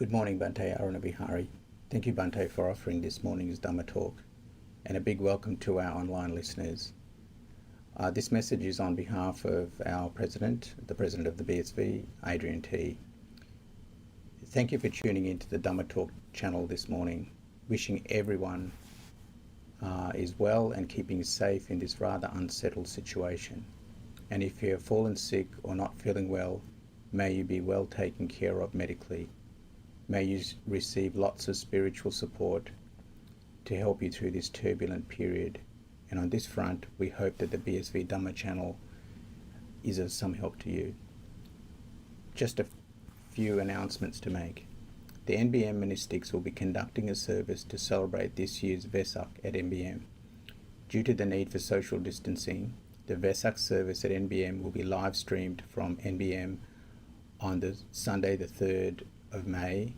Good morning, Bhante Aranavihari. Thank you, Bhante, for offering this morning's Dhamma talk, and a big welcome to our online listeners. This message is on behalf of our President, the President of the BSV, Adrian T. Thank you for tuning into the Dhamma Talk channel this morning. Wishing everyone is well and keeping safe in this rather unsettled situation. And if you have fallen sick or not feeling well, may you be well taken care of medically. May you receive lots of spiritual support to help you through this turbulent period. And on this front, we hope that the BSV Dhamma channel is of some help to you. Just a few announcements to make. The NBM monastics will be conducting a service to celebrate this year's Vesak at NBM. Due to the need for social distancing, the Vesak service at NBM will be live streamed from NBM on the Sunday the 3rd of May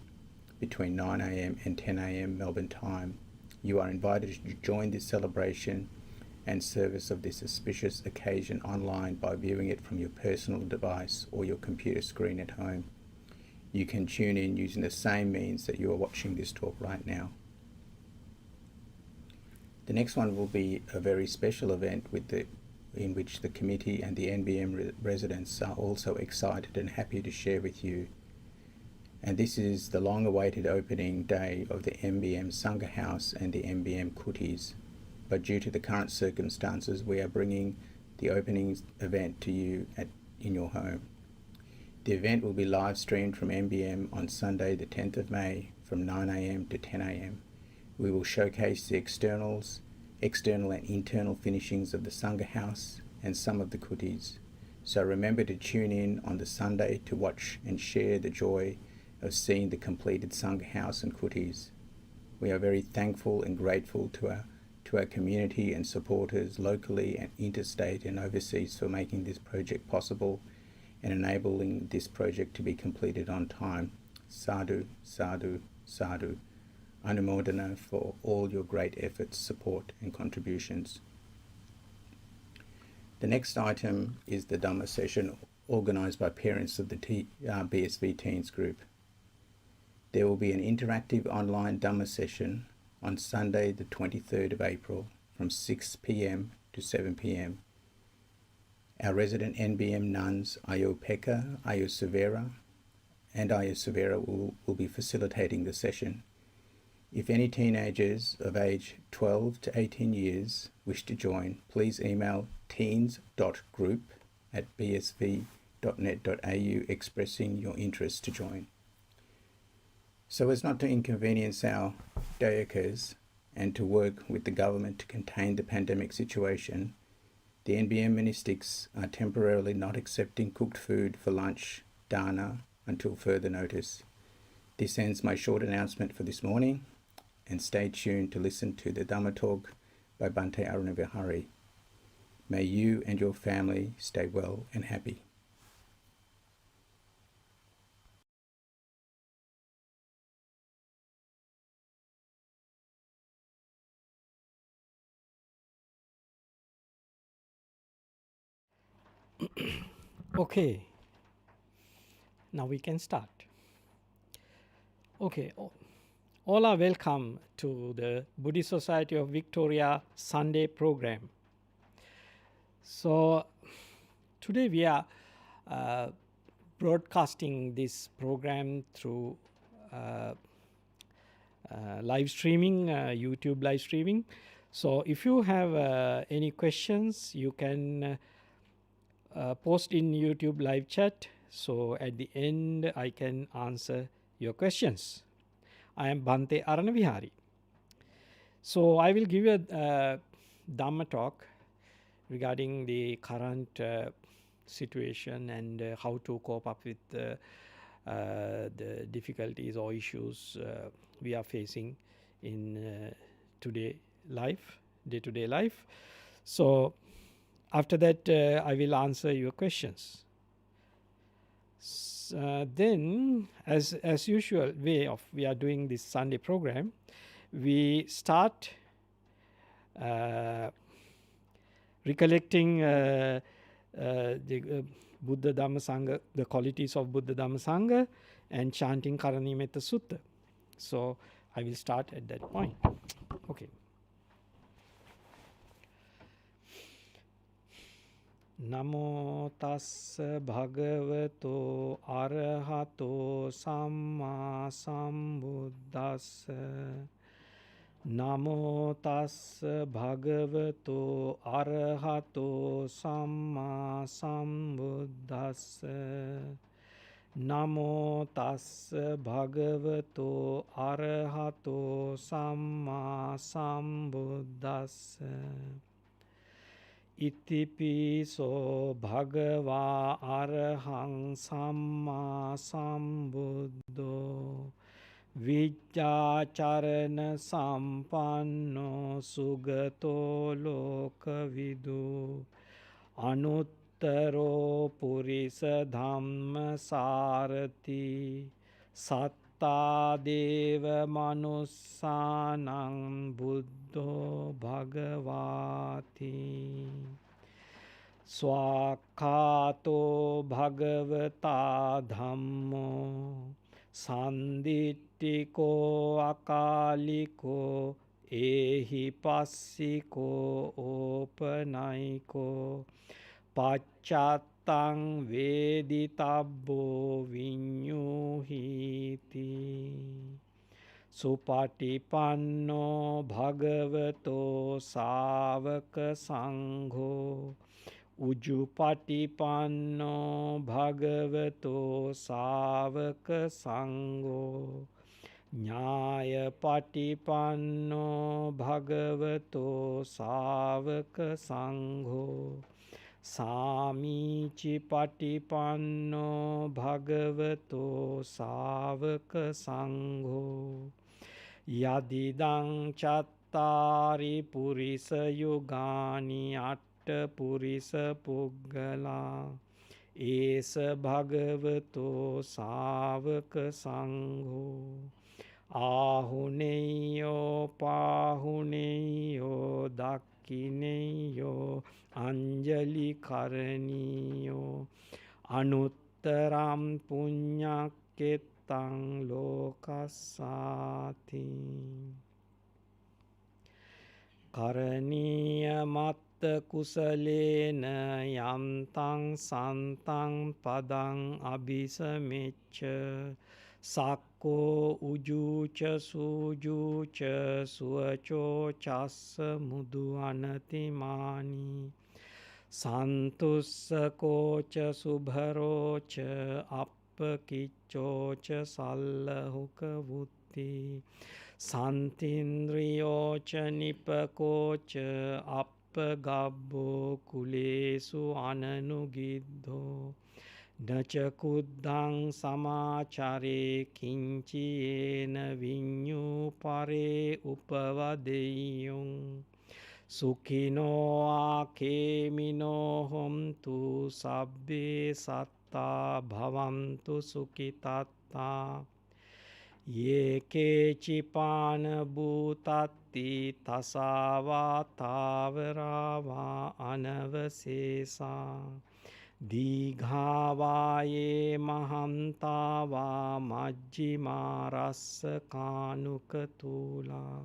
between 9 a.m. and 10 a.m. Melbourne time. You are invited to join this celebration and service of this auspicious occasion online by viewing it from your personal device or your computer screen at home. You can tune in using the same means that you are watching this talk right now. The next one will be a very special event in which the committee and the NBM residents are also excited and happy to share with you. And this is the long-awaited opening day of the NBM Sangha House and the NBM Kutis. But due to the current circumstances, we are bringing the opening event to you in your home. The event will be live streamed from NBM on Sunday the 10th of May from 9 a.m. to 10 a.m. We will showcase the external and internal finishings of the Sangha House and some of the Kutis. So remember to tune in on the Sunday to watch and share the joy of seeing the completed Sangha House and Kutis. We are very thankful and grateful to our community and supporters locally and interstate and overseas for making this project possible and enabling this project to be completed on time. Sadhu, sadhu, sadhu. Anumodana for all your great efforts, support and contributions. The next item is the Dhamma session organised by parents of the BSV Teens group. There will be an interactive online Dhamma session on Sunday the 23rd of April from 6 p.m. to 7 p.m. Our resident NBM nuns Ayo Pekka, Ayo Suvera and Ayo Suvera will be facilitating the session. If any teenagers of age 12 to 18 years wish to join, please email teens.group@bsv.net.au expressing your interest to join. So as not to inconvenience our dayakas and to work with the government to contain the pandemic situation, the NBM monastics are temporarily not accepting cooked food for lunch, dana, until further notice. This ends my short announcement for this morning, and stay tuned to listen to the Dhamma talk by Bhante Aranavihari. May you and your family stay well and happy. Okay, now we can start. Okay, all are welcome to the Buddhist Society of Victoria Sunday program. So today we are broadcasting this program through live streaming, YouTube live streaming. So if you have any questions, you can post in YouTube live chat. So at the end, I can answer your questions. I am Bhante Aranavihari. So I will give you a Dhamma talk regarding the current situation and how to cope up with the difficulties or issues we are facing in day-to-day life. So after that, I will answer your questions. Then, as usual way of we are doing this Sunday program, we start recollecting the Buddha Dhamma Sangha, the qualities of Buddha Dhamma Sangha, and chanting Karanimetta Sutta. So I will start at that point. Okay. Namo tassa bhagavato arahato samma sambuddhassa. Namo tassa bhagavato arahato samma sambuddhassa. Namo tassa bhagavato arahato samma sambuddhassa. Itipiso bhagava arahang samma sambuddho Vijjācarana sampanno sugato lokavidu Anuttaro purisa dhamma sarati Satta deva manussanang buddho bhagavati Swakhato bhagavata dhammo Sanditiko akaliko ehi passiko opanaiko Paccatang veditabbo vinyuhiti Supatipanno bhagavato savaka sangho Ujupatipanno bhagavato savaka sangho Nyayapatipanno bhagavato savaka sangho Samici patipanno bhagavato savaka sangho Yadidang chattari purisa yugani atta purisa puggala Esa bhagavato savaka sangho Ahuneyo pahuneyo dakkineyo Anjali karaniyo Anuttaram punyaketang lokasati Karaniya matta kusalena yantang santang padang abhisamecca Sakko ujuca sujuca suaco cassa mudu anatimani Santussakoca subharoca appakiccoca sallahuka vutti Santindriyoca nipakoca appagabbo kulesu ananugiddho Naca kuddhang samacare kinciyena vinyu pare upavadeyung Sukino akemino homtu sabbe satta bhavantu sukitatta Ye kecipana bhutatti tasava tavarava anavasesa Dighavāye mahantāvā majjimā rassa kānukatūlā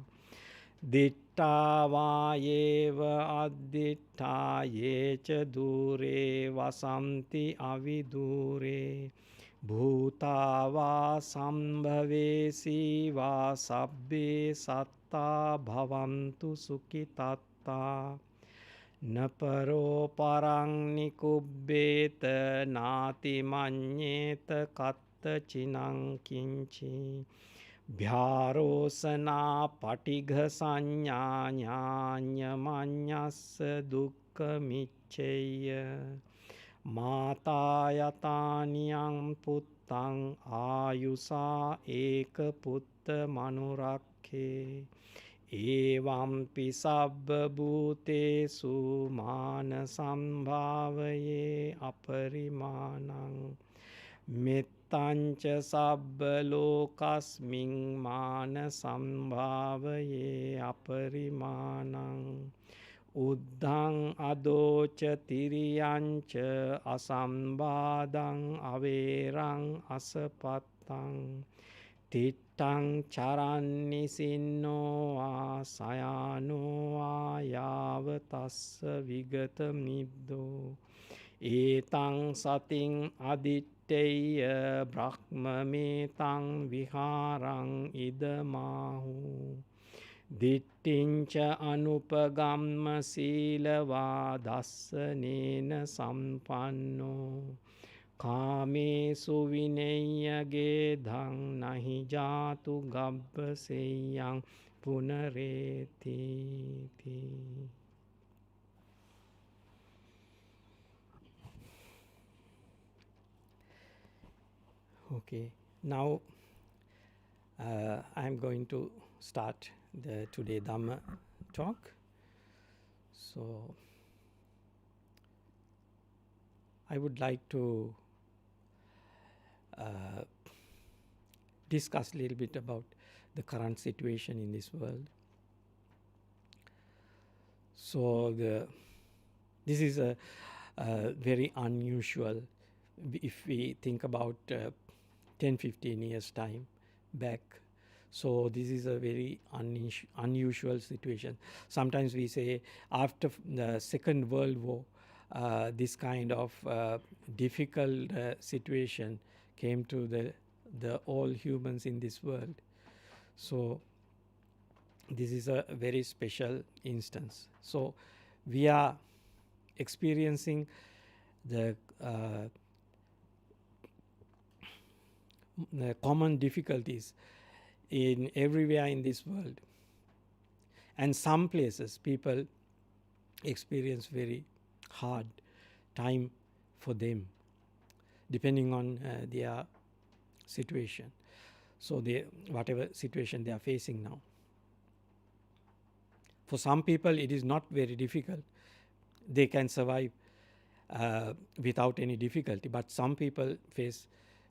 Dittāvāyeva addittāye ca dure vasanti avidure Bhūtāvā sambhavesi vā sabbe sattā bhavantu sukitattā Naparo parang nikubbeta nāti maññeta katta cinang kinci Bhyārosana patigha saññā ñāña maññassa dukkha micceya Mātā yatāniyang puttang āyusā eka putta manurakhe Evaṁpi sabba bhutesu mana sambhavaye aparimanang Mettanca sabba lokasming mana sambhavaye aparimanang Uddhang adocha tiriyancha asambadang averang asapatang tittang charanni sinno asayano ayavatassa vigata middo etang sating aditteya brahmametang viharang idamahu dittinca anupagamma silava dassanena sampanno kamesu vineyya gedhang nahi jatu gabbaseyang punareti. Okay, now I am going to start the today Dhamma talk. So I would like to discuss a little bit about the current situation in this world. So this is a very unusual, if we think about 10-15 years time back. So this is a very unusual situation. Sometimes we say after the Second World War, this kind of difficult situation came to the all humans in this world. So this is a very special instance. So we are experiencing the common difficulties in everywhere in this world, and some places people experience very hard time for them depending on their situation. So whatever situation they are facing now, for some people it is not very difficult, they can survive without any difficulty, but some people face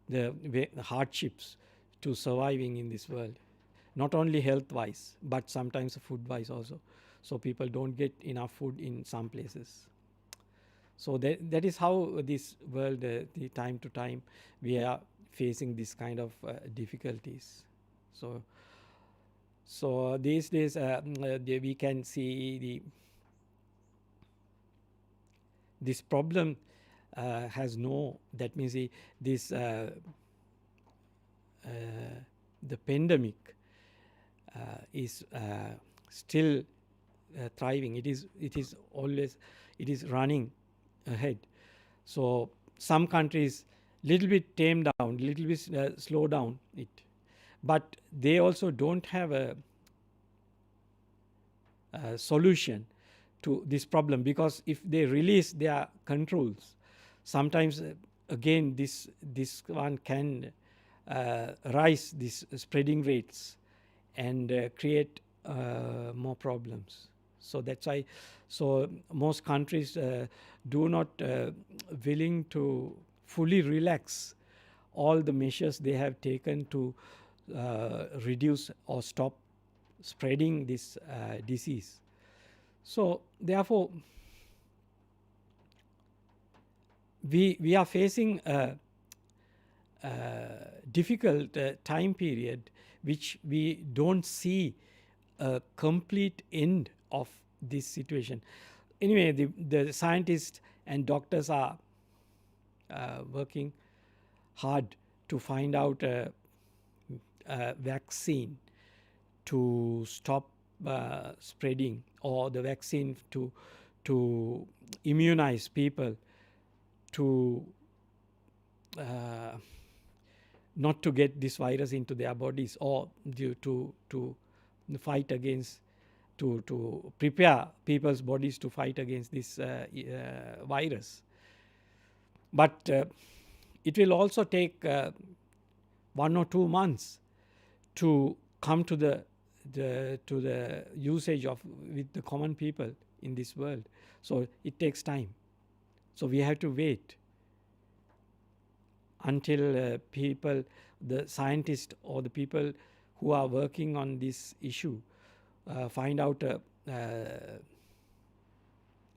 the hardships to surviving in this world, not only health wise but sometimes food wise also. So people don't get enough food in some places. So that is how this world the time to time we are facing this kind of difficulties. So these days we can see this problem has no, that means this the pandemic is still thriving. It is running ahead. So some countries little bit tame down, little bit slow down it, but they also don't have a solution to this problem, because if they release their controls, sometimes again this one can rise these spreading rates and create more problems. So that's why most countries do not willing to fully relax all the measures they have taken to reduce or stop spreading this disease. So therefore we are facing a difficult time period which we don't see a complete end of this situation. Anyway, the scientists and doctors are working hard to find out a vaccine to stop spreading, or the vaccine to immunize people to not to get this virus into their bodies, or due to fight against, to prepare people's bodies to fight against this virus. But it will also take 1 or 2 months to come to the usage of with the common people in this world. So it takes time. So we have to wait until people, the scientists or the people who are working on this issue find out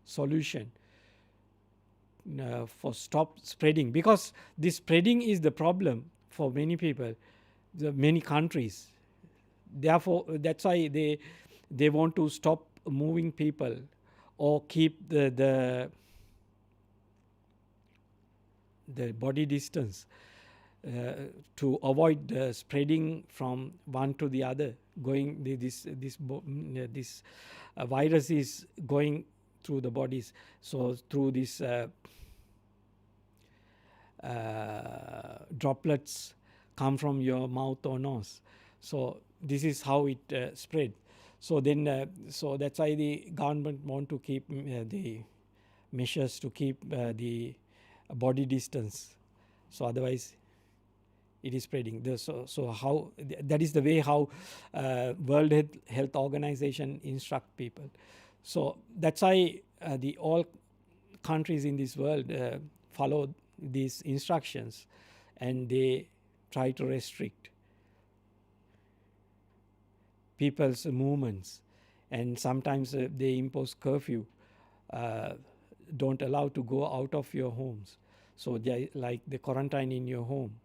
solution for stop spreading, because this spreading is the problem for many people, the many countries. Therefore, that's why they want to stop moving people or keep the body distance to avoid the spreading from one to the other. This virus is going through the bodies. So through this droplets come from your mouth or nose. So this is how it spread. So then, so that's why the government want to keep the measures to keep the body distance. So otherwise, it is spreading. So how that is the way how World Health Organization instruct people. So that's why the all countries in this world follow these instructions, and they try to restrict people's movements, and sometimes they impose curfew, don't allow to go out of your homes. So they like the quarantine in your home.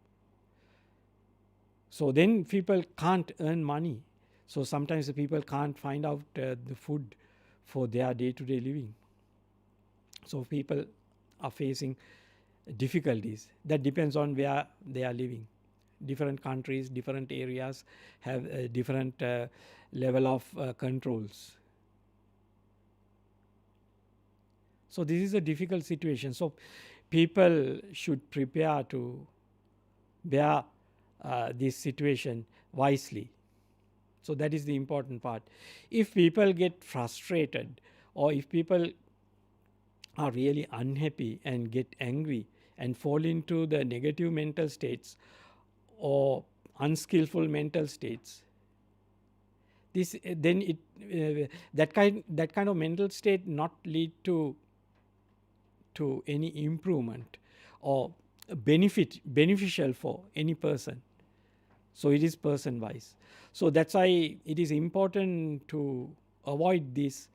So then people can't earn money. So sometimes the people can't find out the food for their day-to-day living. So people are facing difficulties. That depends on where they are living. Different countries, different areas have a different level of controls. So this is a difficult situation. So people should prepare to bear this situation wisely. So that is the important part. If people get frustrated, or if people are really unhappy and get angry and fall into the negative mental states or unskillful mental states, this then it that kind of mental state not lead to any improvement or beneficial for any person. So it is person wise. So that's why it is important to avoid these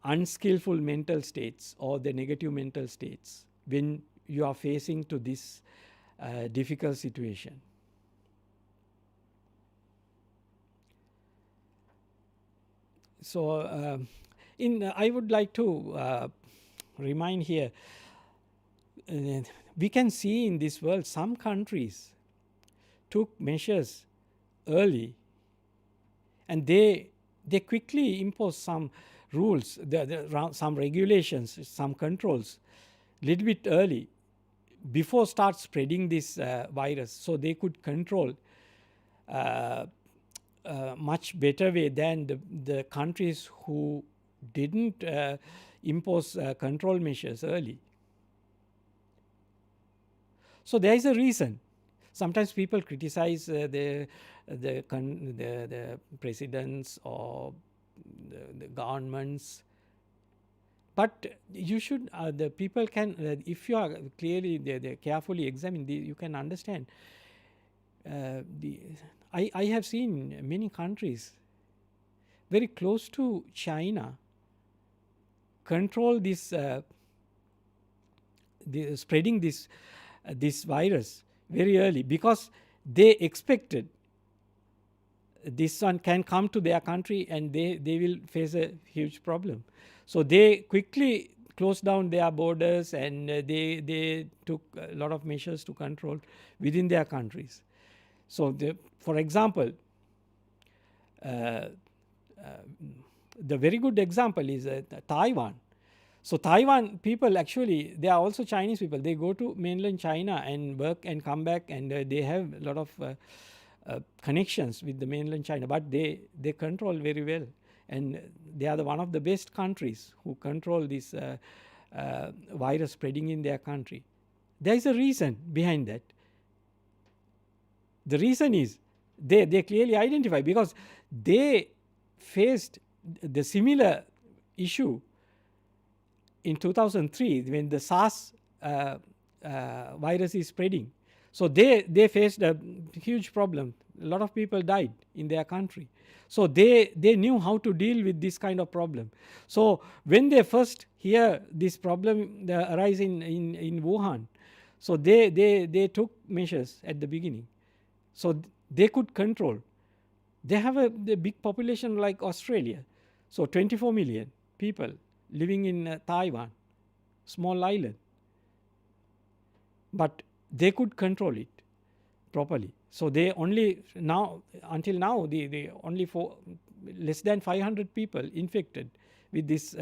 unskillful mental states or the negative mental states when you are facing to this difficult situation. So I would like to remind here, we can see in this world some countries took measures early, and they quickly imposed some rules, some regulations, some controls little bit early before start spreading this virus. So they could control much better way than the countries who didn't impose control measures early. So there is a reason. Sometimes people criticize the presidents or the governments, but you should the people can if you are clearly they carefully examine, you can understand. I have seen many countries very close to China control this spreading this virus very early, because they expected this one can come to their country and they will face a huge problem. So they quickly closed down their borders, and they took a lot of measures to control within their countries. So for example, the very good example is Taiwan. So Taiwan people, actually they are also Chinese people. They go to mainland China and work and come back, and they have a lot of connections with the mainland China, but they control very well, and they are one of the best countries who control this virus spreading in their country. There is a reason behind that. The reason is they clearly identify, because they faced the similar issue in 2003 when the SARS virus is spreading. So they faced a huge problem. A lot of people died in their country. So they knew how to deal with this kind of problem. So when they first hear this problem arise in Wuhan, so they took measures at the beginning. So they could control. They have a big population like Australia. So 24 million people living in Taiwan, small island. But they could control it properly. So they only now, until now, they only for less than 500 people infected with this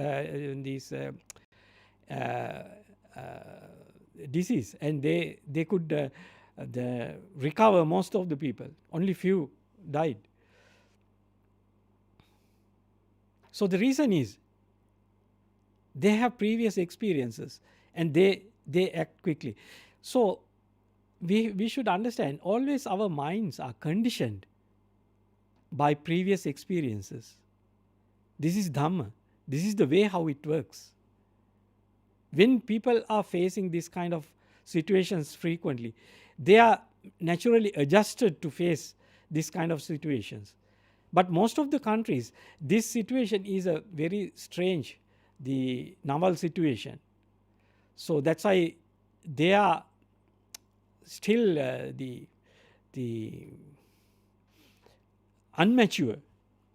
disease, and they could recover most of the people. Only few died. So the reason is they have previous experiences and they act quickly. So we should understand always our minds are conditioned by previous experiences. This is Dhamma. This is the way how it works. When people are facing this kind of situations frequently, they are naturally adjusted to face this kind of situations. But most of the countries, this situation is a very strange, the novel situation. So that's why they are still the unmature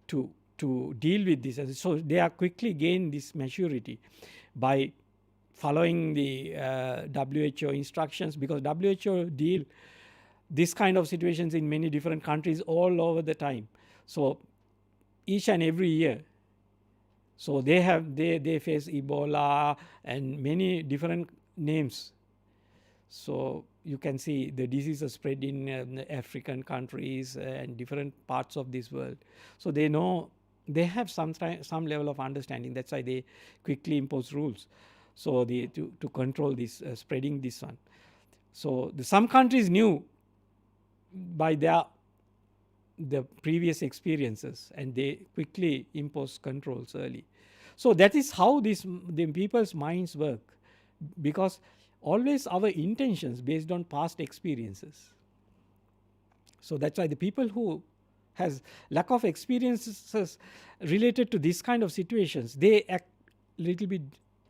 to deal with this. So they are quickly gain this maturity by following the WHO instructions, because WHO deal this kind of situations in many different countries all over the time. So each and every year, so they face Ebola and many different names. So you can see the disease is spread in African countries and different parts of this world. So they know, they have some level of understanding. That's why they quickly impose rules. So to control this spreading this one. So some countries knew by the previous experiences, and they quickly impose controls early. So that is how the people's minds work, because always our intentions based on past experiences. So that's why the people who has lack of experiences related to this kind of situations, they act little bit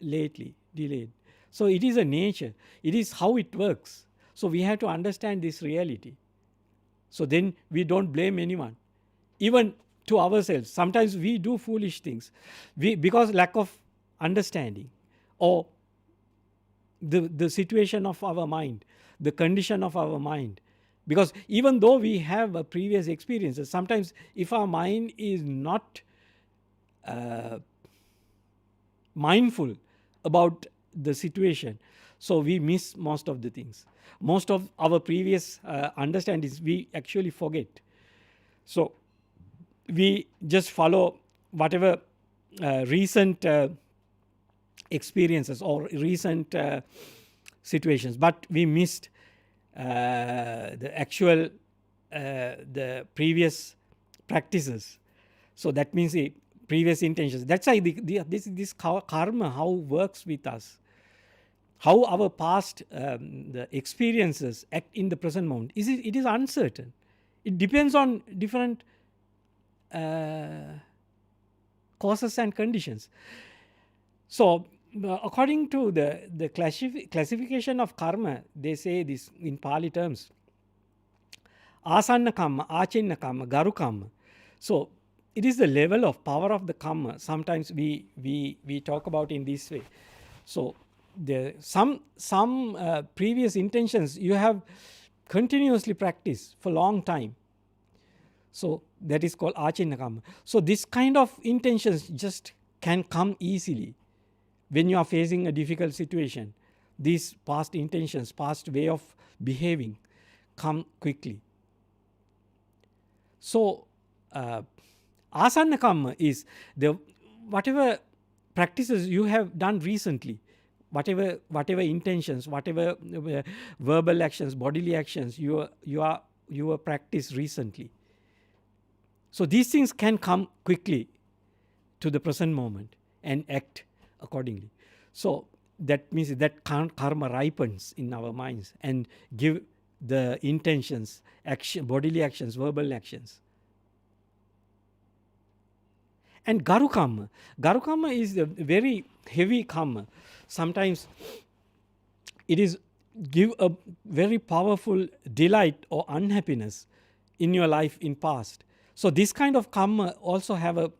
delayed. So it is a nature. It is how it works. So we have to understand this reality. So then we don't blame anyone, even to ourselves. Sometimes we do foolish things because lack of understanding, or the situation of our mind, the condition of our mind. Because even though we have previous experiences, sometimes if our mind is not mindful about the situation, so we miss most of the things. Most of our previous understandings we actually forget. So we just follow whatever recent experiences or recent situations, but we missed the actual the previous practices. So that means the previous intentions. That's why this karma how works with us, how our past the experiences act in the present moment. It is uncertain. It depends on different causes and conditions. So according to the classification of karma, they say this in Pali terms: asanna kamma, achinna kamma, garu kamma. So it is the level of power of the karma. Sometimes we talk about in this way. So some previous intentions you have continuously practiced for long time. So that is called achinna kamma. So this kind of intentions just can come easily when you are facing a difficult situation. These past intentions, past way of behaving come quickly. So asanna kamma is the whatever practices you have done recently, whatever intentions, whatever verbal actions, bodily actions you are practiced recently. So these things can come quickly to the present moment and act accordingly. So that means that karma ripens in our minds and give the intentions, action, bodily actions, verbal actions. And Garu Karma. Garu Karma is a very heavy karma. Sometimes it is give a very powerful delight or unhappiness in your life in past. So this kind of karma also have a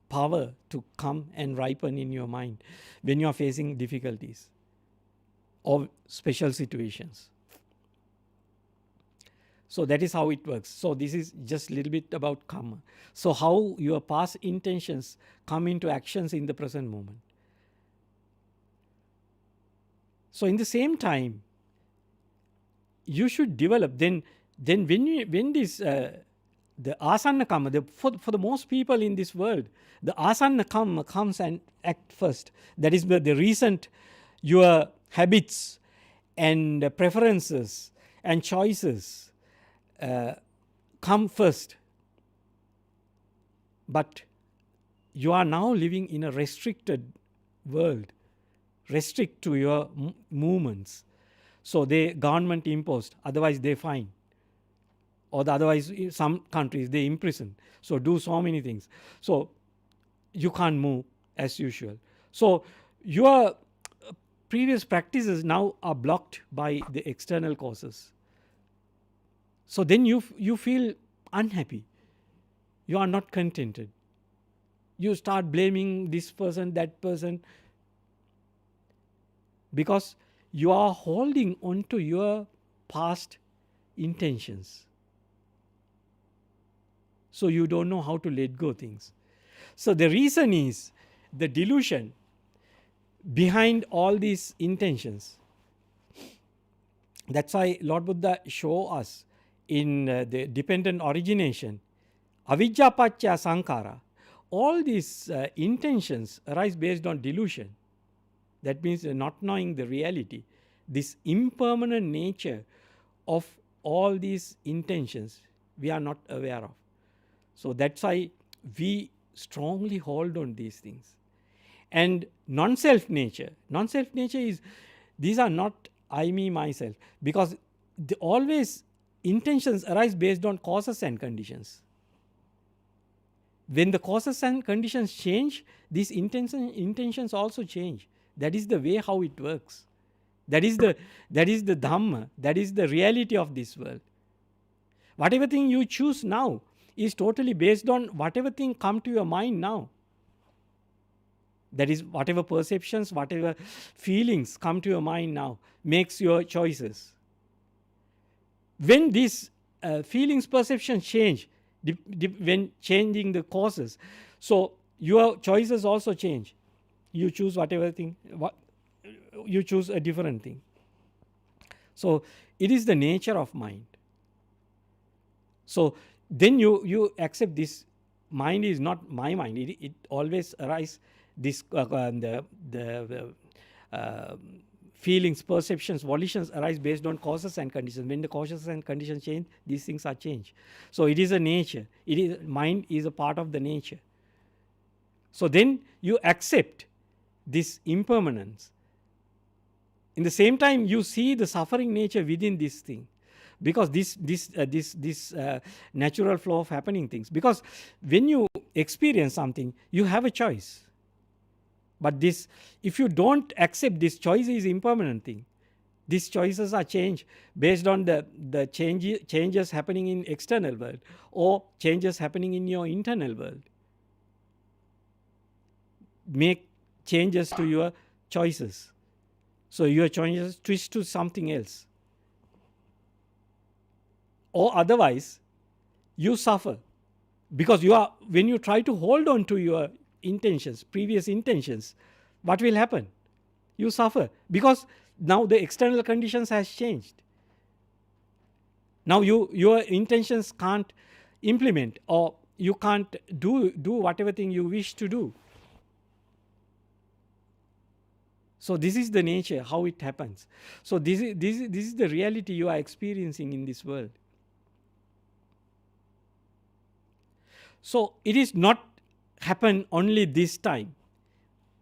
power to come and ripen in your mind when you are facing difficulties or special situations. So that is how it works. So this is just a little bit about karma. So how your past intentions come into actions in the present moment. So in the same time, you should develop. Then when this the asanna karma, for the most people in this world, the asanna karma comes and act first. That is the recent your habits and preferences and choices come first. But you are now living in a restricted world, restrict to your movements. So they government imposed, otherwise they fine. Or otherwise in some countries they imprison. So do so many things. So you can't move as usual. So your previous practices now are blocked by the external causes. So then you feel unhappy. You are not contented. You start blaming this person, that person, because you are holding on to your past intentions. So you don't know how to let go things. So the reason is the delusion behind all these intentions. That's why Lord Buddha show us in the dependent origination, avijja paccaya sankhara. All these intentions arise based on delusion. That means not knowing the reality, this impermanent nature of all these intentions we are not aware of. So that's why we strongly hold on these things. And non-self nature is, these are not I, me, myself, because always intentions arise based on causes and conditions. When the causes and conditions change, these intentions also change. That is the way how it works. That is the Dhamma. That is the reality of this world. Whatever thing you choose now is totally based on whatever thing come to your mind now. That is, whatever perceptions, whatever feelings come to your mind now makes your choices. When these feelings, perceptions change, when changing the causes, so your choices also change. You choose whatever thing, you choose a different thing. So it is the nature of mind. So then you accept this mind is not my mind. It always arises. This the feelings, perceptions, volitions arise based on causes and conditions. When the causes and conditions change, these things are changed. So it is a nature. Mind is a part of the nature. So then you accept this impermanence. In the same time, you see the suffering nature within this thing, because this natural flow of happening things. Because when you experience something, you have a choice. But this, if you don't accept this choice is impermanent thing, these choices are changed based on the changes happening in external world or changes happening in your internal world. Make changes to your choices. So your choices twist to something else. Or otherwise, you suffer. Because when you try to hold on to your intentions, previous intentions, what will happen? You suffer, because now the external conditions has changed. Now your intentions can't implement, or you can't do whatever thing you wish to do. So this is the nature, how it happens. So this is the reality you are experiencing in this world. So it is not happen only this time.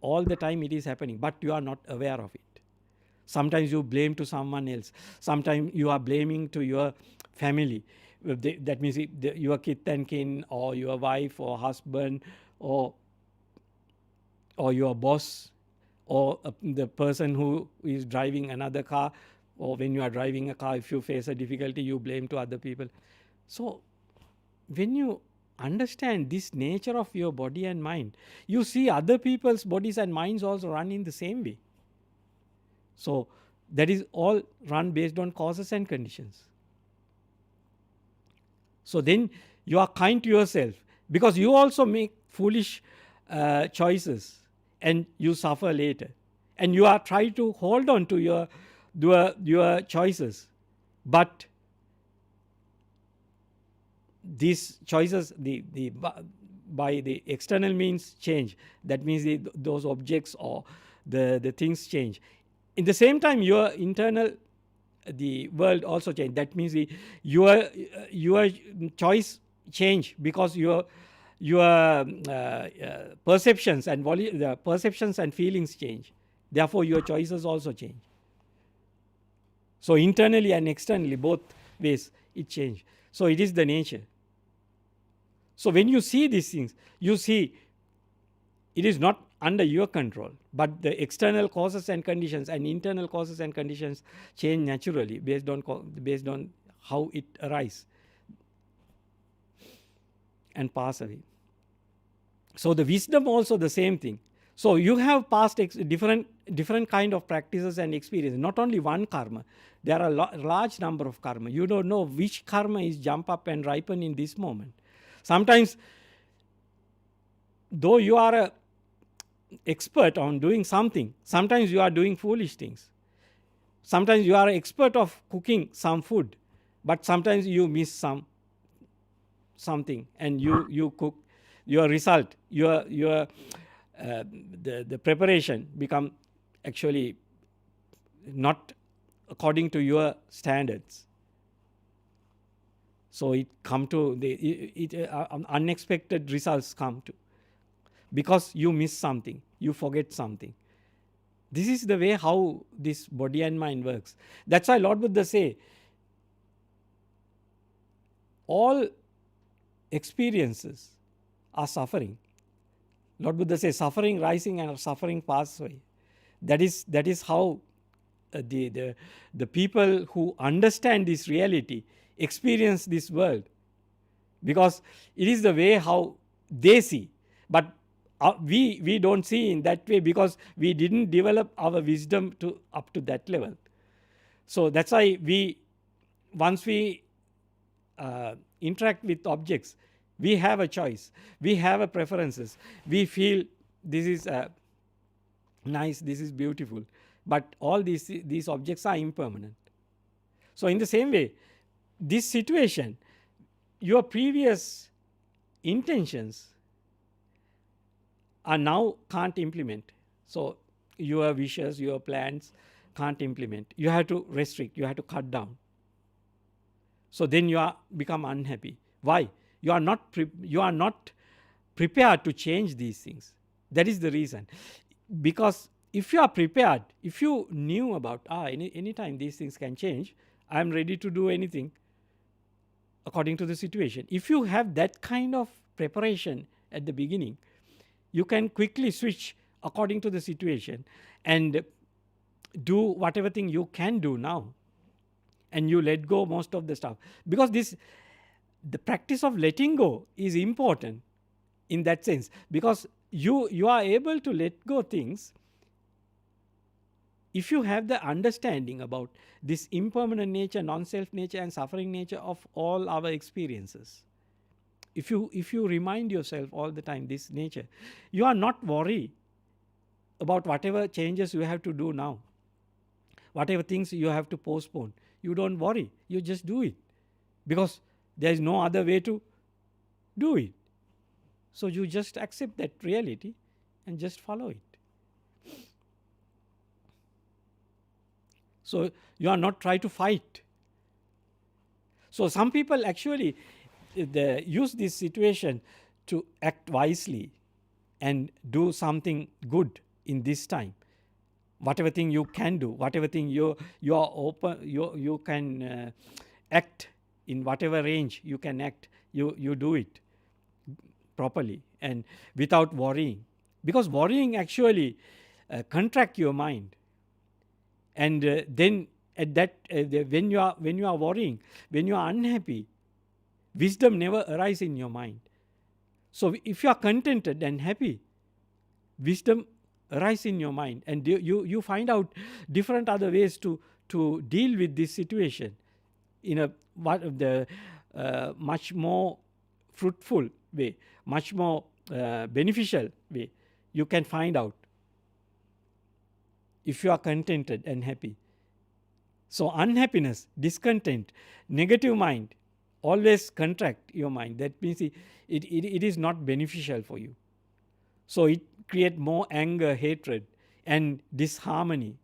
All the time it is happening, but you are not aware of it. Sometimes you blame to someone else. Sometimes you are blaming to your family. That means your kith and kin, or your wife or husband, or your boss, or the person who is driving another car, or when you are driving a car, if you face a difficulty, you blame to other people. So when you understand this nature of your body and mind, you see other people's bodies and minds also run in the same way. So that is all run based on causes and conditions. So then you are kind to yourself, because you also make foolish choices and you suffer later. And you are trying to hold on to your choices. But these choices, by the external means, change. That means those objects or the things change. In the same time, your internal, the world also change. That means your choice change, because your perceptions and the perceptions and feelings change. Therefore, your choices also change. So internally and externally, both ways, it change. So it is the nature. So when you see these things, you see it is not under your control, but the external causes and conditions and internal causes and conditions change naturally based on how it arises and pass away. So the wisdom also the same thing. So you have passed different kind of practices and experiences, not only one karma. There are a large number of karma. You don't know which karma is jump up and ripen in this moment. Sometimes, though you are an expert on doing something, sometimes you are doing foolish things. Sometimes you are an expert of cooking some food, but sometimes you miss something and you cook. Your result, the preparation become actually not according to your standards. So it come to unexpected results come to, because you miss something, you forget something. This is the way how this body and mind works. That's why Lord Buddha say, all experiences are suffering. Lord Buddha says, suffering rising and suffering pass away. That is how the people who understand this reality experience this world, because it is the way how they see. But we don't see in that way, because we didn't develop our wisdom up to that level. So that's why once we interact with objects, we have a choice, we have a preferences, we feel this is nice, this is beautiful, but all these objects are impermanent. So in the same way, this situation, your previous intentions are now can't implement. So your wishes, your plans can't implement. You have to restrict, you have to cut down. So then you become unhappy. Why? You are not prepared to change these things. That is the reason. Because if you are prepared, if you knew about anytime these things can change, I am ready to do anything according to the situation. If you have that kind of preparation at the beginning, you can quickly switch according to the situation and do whatever thing you can do now, and you let go most of the stuff. Because the practice of letting go is important in that sense, because you are able to let go things if you have the understanding about this impermanent nature, non-self nature and suffering nature of all our experiences. If you remind yourself all the time this nature, you are not worried about whatever changes you have to do now, whatever things you have to postpone. You don't worry, you just do it, because there is no other way to do it. So you just accept that reality and just follow it. So you are not trying to fight. So some people actually they use this situation to act wisely and do something good in this time. whatever thing you can do, whatever thing you are open, you can act in whatever range you can act, you do it properly and without worrying, because worrying actually contract your mind, and then at that when you are worrying, when you are unhappy, wisdom never arises in your mind. So if you are contented and happy, wisdom arises in your mind, and you find out different other ways to deal with this situation in a much more fruitful way, much more beneficial way. You can find out if you are contented and happy. So unhappiness, discontent, negative mind always contract your mind. That means it is not beneficial for you. So it creates more anger, hatred and disharmony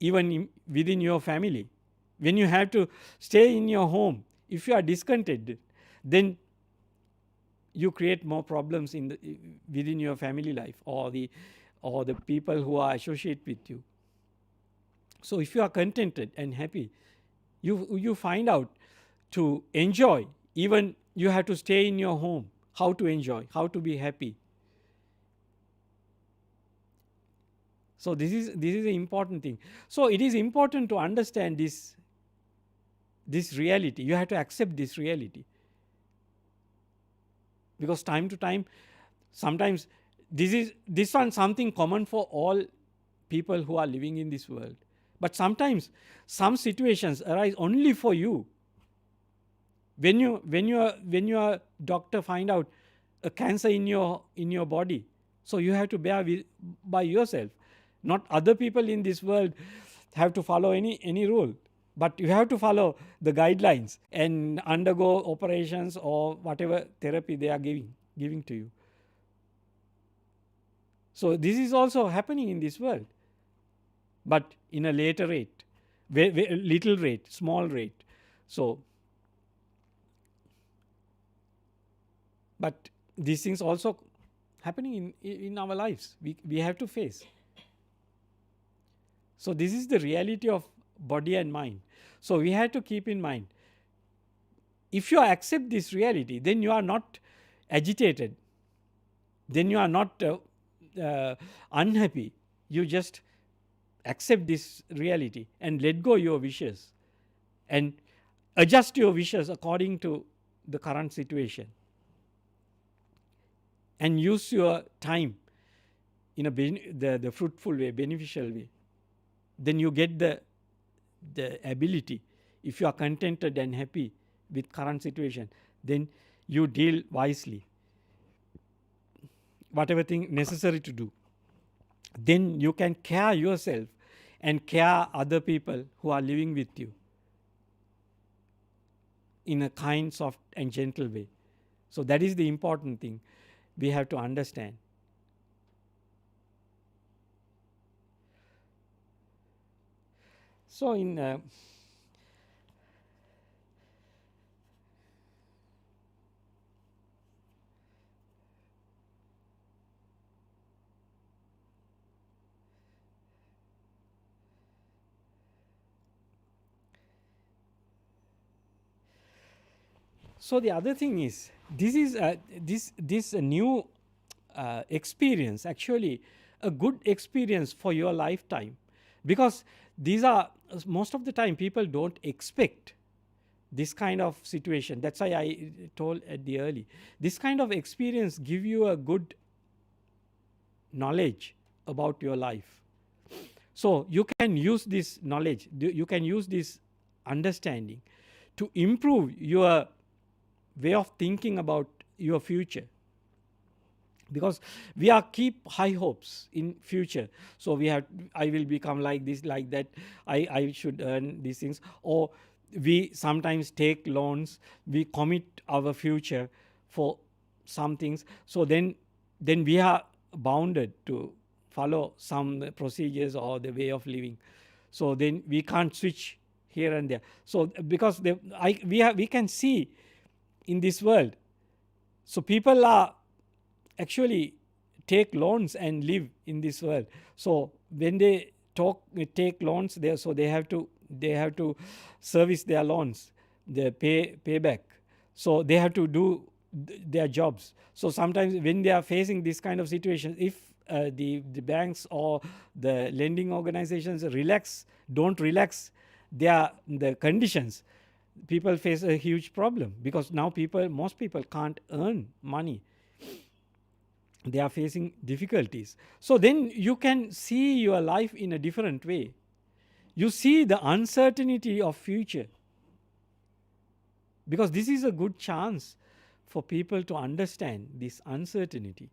even within your family. When you have to stay in your home, if you are discontented, then you create more problems within your family life or the people who are associated with you. So if you are contented and happy, you find out to enjoy. Even you have to stay in your home, how to enjoy, how to be happy. So this is an important thing. So it is important to understand this reality. You have to accept this reality, because time to time, sometimes this one something common for all people who are living in this world. But sometimes some situations arise only for you. When your doctor find out a cancer in your body, so you have to bear by yourself. Not other people in this world have to follow any rule, but you have to follow the guidelines and undergo operations or whatever therapy they are giving to you. So this is also happening in this world, but in a later rate, little rate, small rate. So, but these things also happening in our lives. We have to face. So this is the reality of body and mind. So we have to keep in mind, if you accept this reality, then you are not agitated, then you are not unhappy. You just accept this reality and let go your wishes and adjust your wishes according to the current situation, and use your time in the fruitful way, beneficial way. Then you get the ability. If you are contented and happy with current situation, then you deal wisely, whatever thing necessary to do. Then you can care yourself and care other people who are living with you in a kind, soft and gentle way. So that is the important thing we have to understand. So so the other thing is, this is this new experience, actually a good experience for your lifetime, because these are, most of the time people don't expect this kind of situation. That's why I told at the early, this kind of experience give you a good knowledge about your life. So you can use this knowledge, you can use this understanding to improve your way of thinking about your future, because we are keep high hopes in future. So I will become like this, like that, I should earn these things, or we sometimes take loans, we commit our future for some things. So then we are bounded to follow some procedures or the way of living. So then we can't switch here and there. So because we can see in this world, so people are actually take loans and live in this world. So when they take loans there, so they have to service their loans, they pay back. So they have to do their jobs. So sometimes when they are facing this kind of situation, if the banks or the lending organizations don't relax the conditions, people face a huge problem, because now most people can't earn money. They are facing difficulties. So then you can see your life in a different way. You see the uncertainty of future, because this is a good chance for people to understand this uncertainty.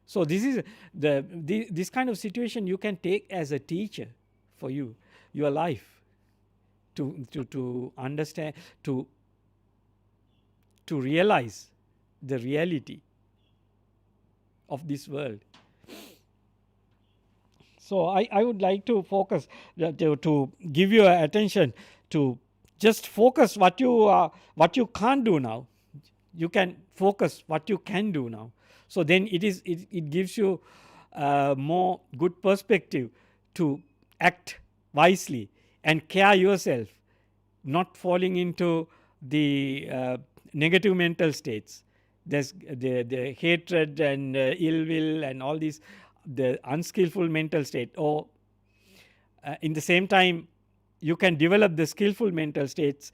So this is this kind of situation you can take as a teacher for your life, to understand, to realize the reality of this world. So I would like to focus, to give you attention to just focus what you can't do now. You can focus what you can do now. So then it gives you more good perspective to act wisely and care yourself, not falling into the negative mental states. There's the hatred and ill will and all these, the unskillful mental state. Or in the same time, you can develop the skillful mental states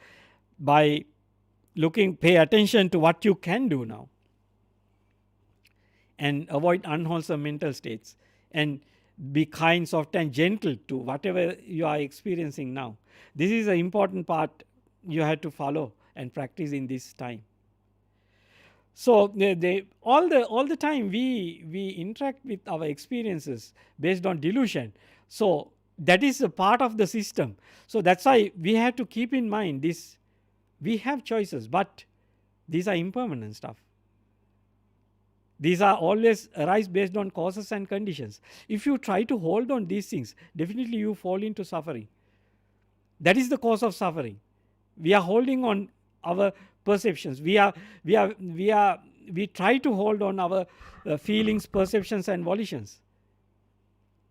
by pay attention to what you can do now, and avoid unwholesome mental states, and be kind, soft and gentle to whatever you are experiencing now. This is an important part you have to follow and practice in this time. So all the time we interact with our experiences based on delusion. So that is a part of the system. So that's why we have to keep in mind this. We have choices, but these are impermanent stuff. These are always arise based on causes and conditions. If you try to hold on these things, definitely you fall into suffering. That is the cause of suffering. We are holding on our perceptions. We try to hold on our feelings, perceptions and volitions,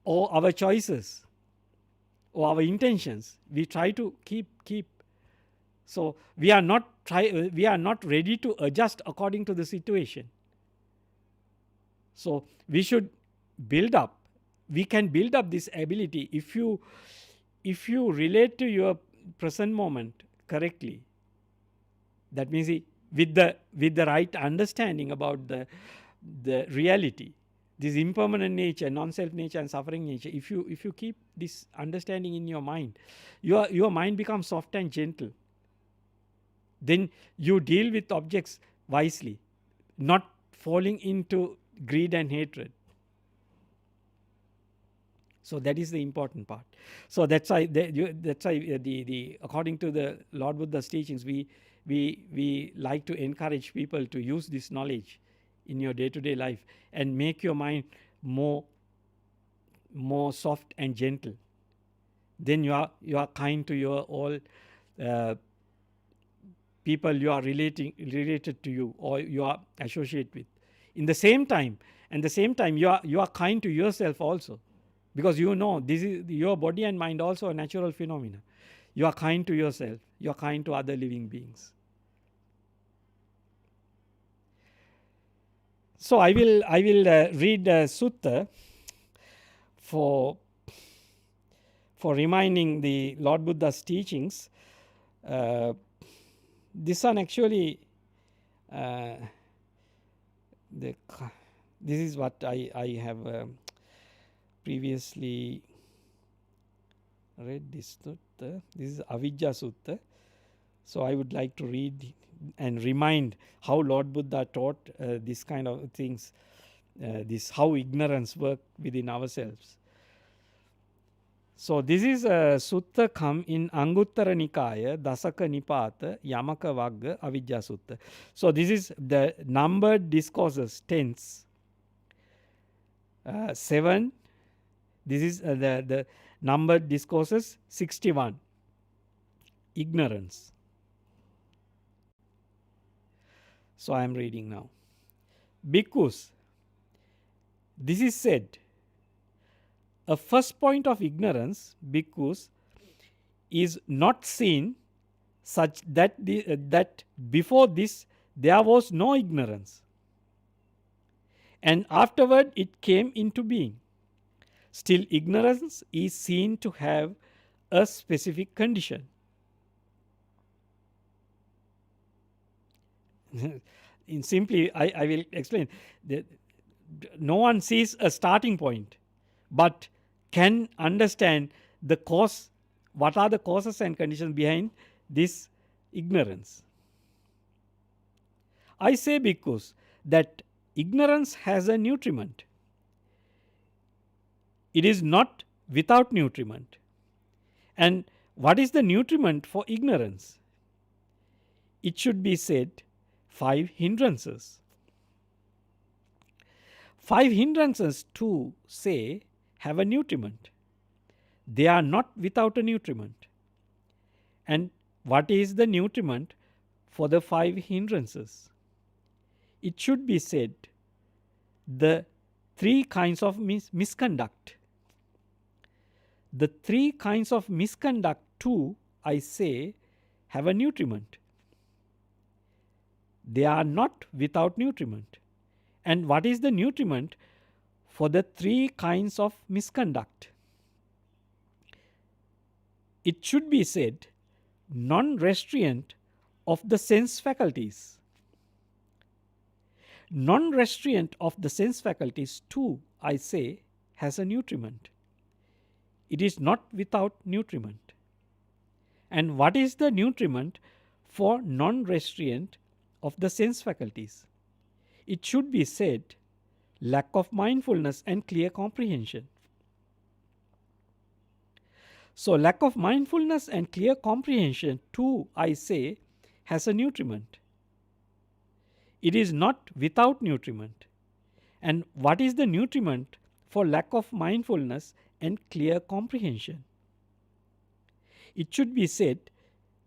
or our choices, or our intentions. We try to keep. So we are not ready to adjust according to the situation. So we should build up. We can build up this ability if you relate to your present moment correctly. That means with the right understanding about the reality, this impermanent nature, non-self nature and suffering nature. If you keep this understanding in your mind, your mind becomes soft and gentle. Then you deal with objects wisely, not falling into greed and hatred. So that is the important part. So that's why the according to the Lord Buddha's teachings, we like to encourage people to use this knowledge in your day-to-day life and make your mind more soft and gentle. Then you are kind to your all people you are related to you or you are associated with. In the same time, you are kind to yourself also, because this is your body and mind also a natural phenomena. You are kind to yourself. You are kind to other living beings. So I will read a sutta for reminding the Lord Buddha's teachings. This one actually, this is what I have previously read this sutta. This is Avijja Sutta. So I would like to read and remind how Lord Buddha taught this kind of things, how ignorance works within ourselves. So this is a sutta come in Anguttara Nikaya, Dasaka Nipata, Yamaka Vagga, Avijja Sutta. So this is the numbered discourses, tense. 7. This is the numbered discourses, 61. Ignorance. So I am reading now. Bhikkhus, this is said, a first point of ignorance, bhikkhus, is not seen such that that before this there was no ignorance, and afterward it came into being. Still, ignorance is seen to have a specific condition. In simply, I will explain. No one sees a starting point, but can understand the cause. What are the causes and conditions behind this ignorance? I say, bhikkhus, that ignorance has a nutriment. It is not without nutriment. And what is the nutriment for ignorance? It should be said 5 hindrances. 5 hindrances to say have a nutriment. They are not without a nutriment. And what is the nutriment for the 5 hindrances? It should be said the 3 kinds of misconduct. The 3 kinds of misconduct too, I say, have a nutriment. They are not without nutriment. And what is the nutriment for the 3 kinds of misconduct? It should be said non-restraint of the sense faculties. Non-restraint of the sense faculties too, I say, has a nutriment. It is not without nutriment. And what is the nutriment for non-restraint of the sense faculties? It should be said lack of mindfulness and clear comprehension. So, lack of mindfulness and clear comprehension too, I say, has a nutriment. It is not without nutriment. And what is the nutriment for lack of mindfulness and clear comprehension? It should be said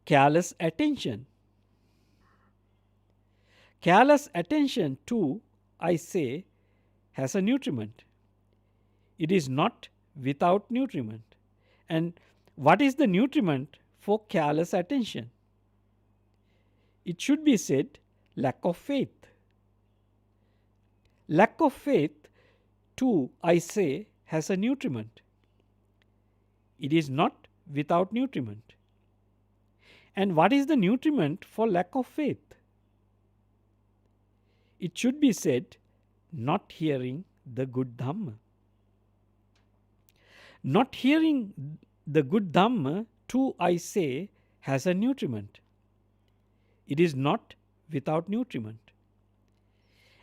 careless attention. Careless attention too, I say, has a nutriment. It is not without nutriment. And what is the nutriment for careless attention? It should be said lack of faith. Lack of faith too, I say, has a nutriment. It is not without nutriment. And what is the nutriment for lack of faith? It should be said not hearing the good Dhamma. Not hearing the good Dhamma too, I say, has a nutriment. It is not without nutriment.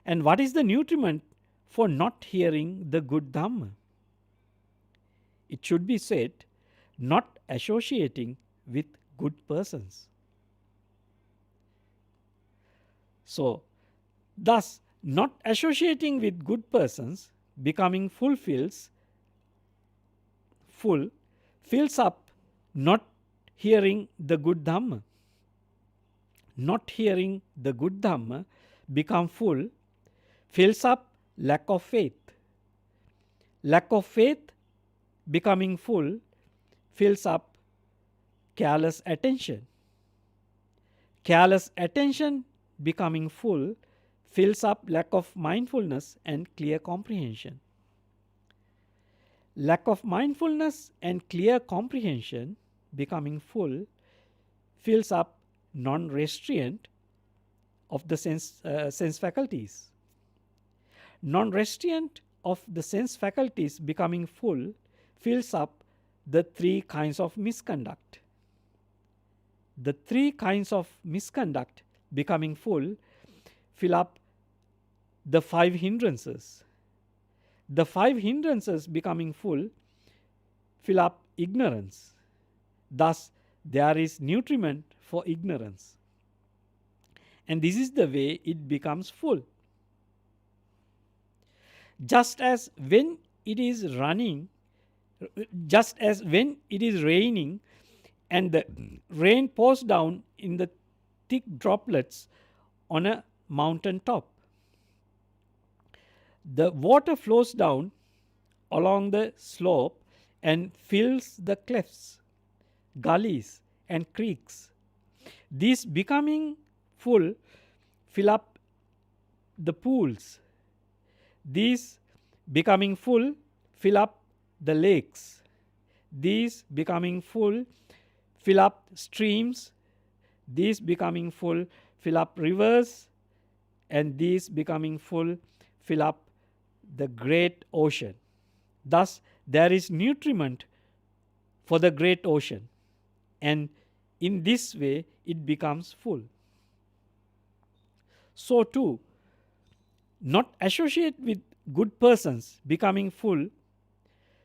And what is the nutriment for not hearing the good Dhamma? It should be said not associating with good persons. So, thus, not associating with good persons, becoming fills up not hearing the good Dhamma. Not hearing the good Dhamma become full, fills up lack of faith. Lack of faith becoming full fills up careless attention. Careless attention becoming full fills up lack of mindfulness and clear comprehension. Lack of mindfulness and clear comprehension becoming full fills up non-restraint of the sense faculties. Non-restraint of the sense faculties becoming full fills up the 3 kinds of misconduct. The 3 kinds of misconduct becoming full fill up the 5 hindrances. The 5 hindrances becoming full fill up ignorance. Thus, there is nutriment for ignorance. And this is the way it becomes full. Just as when it is raining and the rain pours down in the thick droplets on a mountain top, the water flows down along the slope and fills the clefts, gullies, and creeks. These becoming full fill up the pools. These becoming full fill up the lakes. These becoming full fill up streams. These becoming full fill up rivers. And these becoming full fill up the great ocean. Thus, there is nutriment for the great ocean, and in this way it becomes full. So too, not associate with good persons becoming full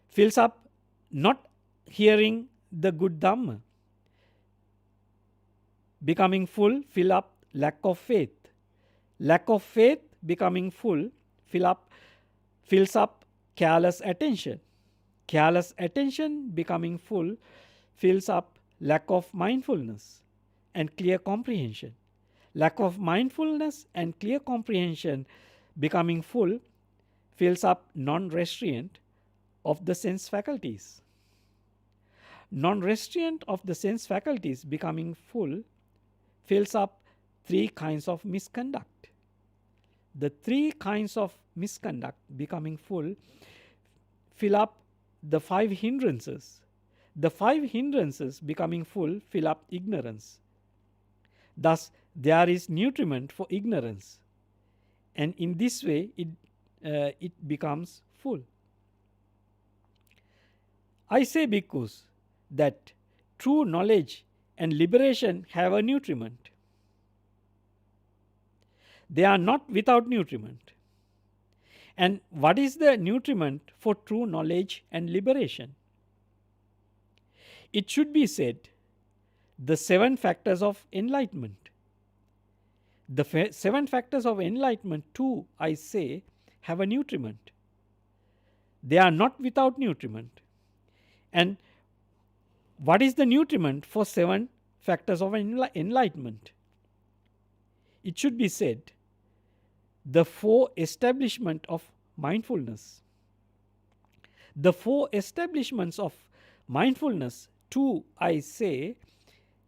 fills up not hearing the good Dhamma. Becoming full fill up lack of faith. Lack of faith becoming full fills up careless attention. Careless attention becoming full fills up lack of mindfulness and clear comprehension. Lack of mindfulness and clear comprehension becoming full fills up non-restraint of the sense faculties. Non-restraint of the sense faculties becoming full fills up three kinds of misconduct. The three kinds of misconduct becoming full fill up the five hindrances. The five hindrances becoming full fill up ignorance. Thus, there is nutriment for ignorance, and in this way it becomes full. I say, bhikkhus, that true knowledge and liberation have a nutriment. They are not without nutriment. And what is the nutriment for true knowledge and liberation? It should be said, the 7 factors of enlightenment. The 7 factors of enlightenment too, I say, have a nutriment. They are not without nutriment. And what is the nutriment for 7 factors of enlightenment? It should be said, the 4 establishment of mindfulness. The 4 establishments of mindfulness too, I say,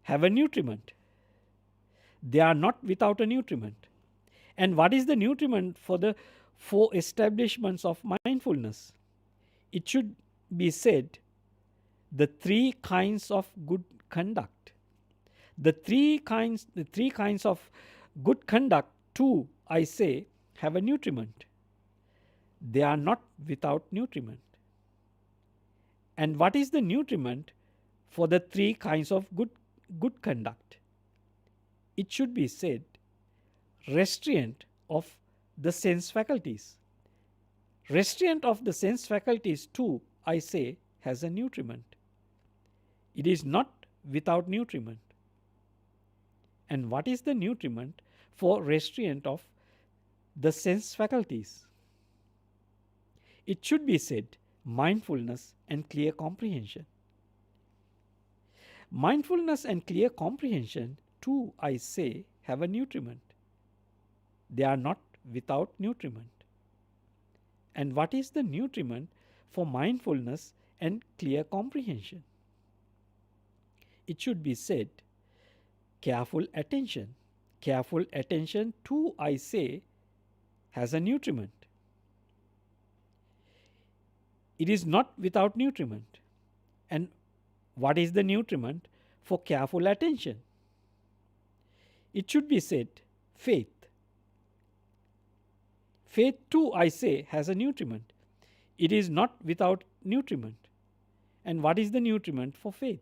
have a nutriment. They are not without a nutriment. And what is the nutriment for the 4 establishments of mindfulness? It should be said, the 3 kinds of good conduct. The three kinds of good conduct too, I say, have a nutriment. They are not without nutriment. And what is the nutriment for the 3 kinds of good conduct? It should be said, restraint of the sense faculties. Restraint of the sense faculties too, I say, has a nutriment. It is not without nutriment. And what is the nutriment for restraint of the sense faculties? It should be said, mindfulness and clear comprehension. Mindfulness and clear comprehension too, I say, have a nutriment. They are not without nutriment. And what is the nutriment for mindfulness and clear comprehension? It should be said, careful attention. Careful attention too, I say, has a nutriment. It is not without nutriment. And what is the nutriment for careful attention? It should be said, faith. Faith too, I say, has a nutriment. It is not without nutriment. And what is the nutriment for faith?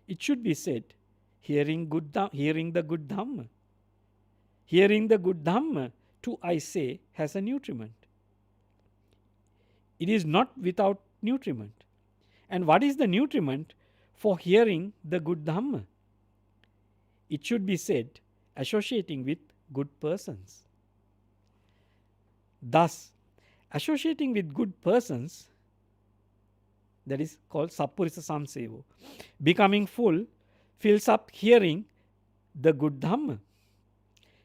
It should be said, hearing the good Dhamma. Hearing the good Dhamma too, I say, has a nutriment. It is not without nutriment. And what is the nutriment for hearing the good Dhamma? It should be said, associating with good persons. Thus, associating with good persons, that is called Sappurisa Samsevo, becoming full fills up hearing the good Dhamma.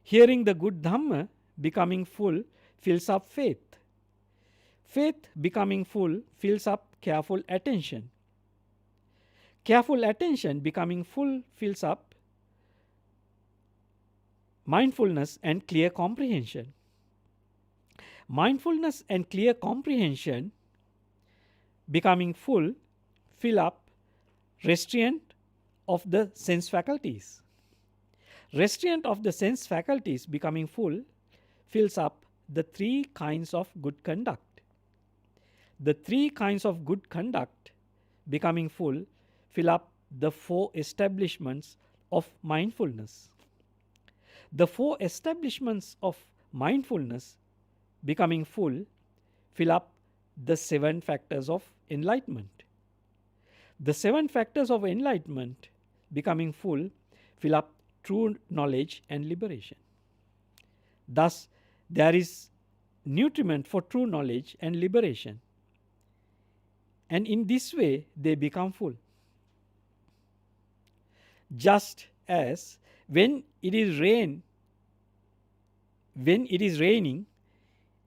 Hearing the good Dhamma becoming full fills up faith. Faith becoming full fills up careful attention. Careful attention becoming full fills up mindfulness and clear comprehension. Mindfulness and clear comprehension becoming full fill up restraint of the sense faculties. Restraint of the sense faculties becoming full fills up the three kinds of good conduct. The three kinds of good conduct becoming full fill up the four establishments of mindfulness. The four establishments of mindfulness becoming full fill up the seven factors of enlightenment. The seven factors of enlightenment becoming full fill up true knowledge and liberation. Thus, there is nutriment for true knowledge and liberation. And in this way, they become full. Just as when it is raining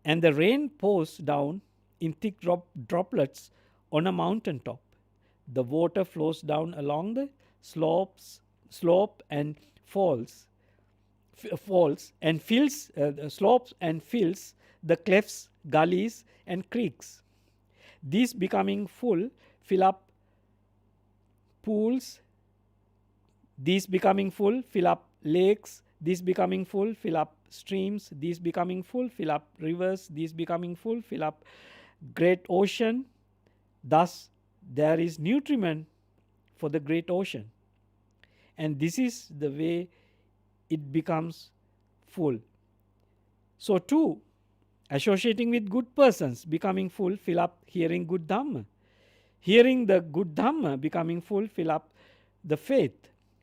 and the rain pours down in thick droplets on a mountain top, the water flows down along the slope and falls and fills slopes and fills the clefts, gullies and creeks. These becoming full fill up pools. These becoming full fill up lakes. These becoming full fill up streams. These becoming full fill up rivers. These becoming full fill up great ocean. Thus, there is nutriment for the great ocean. And this is the way it becomes full. So too, associating with good persons becoming full fill up hearing good Dhamma. Hearing the good Dhamma becoming full fill up the faith.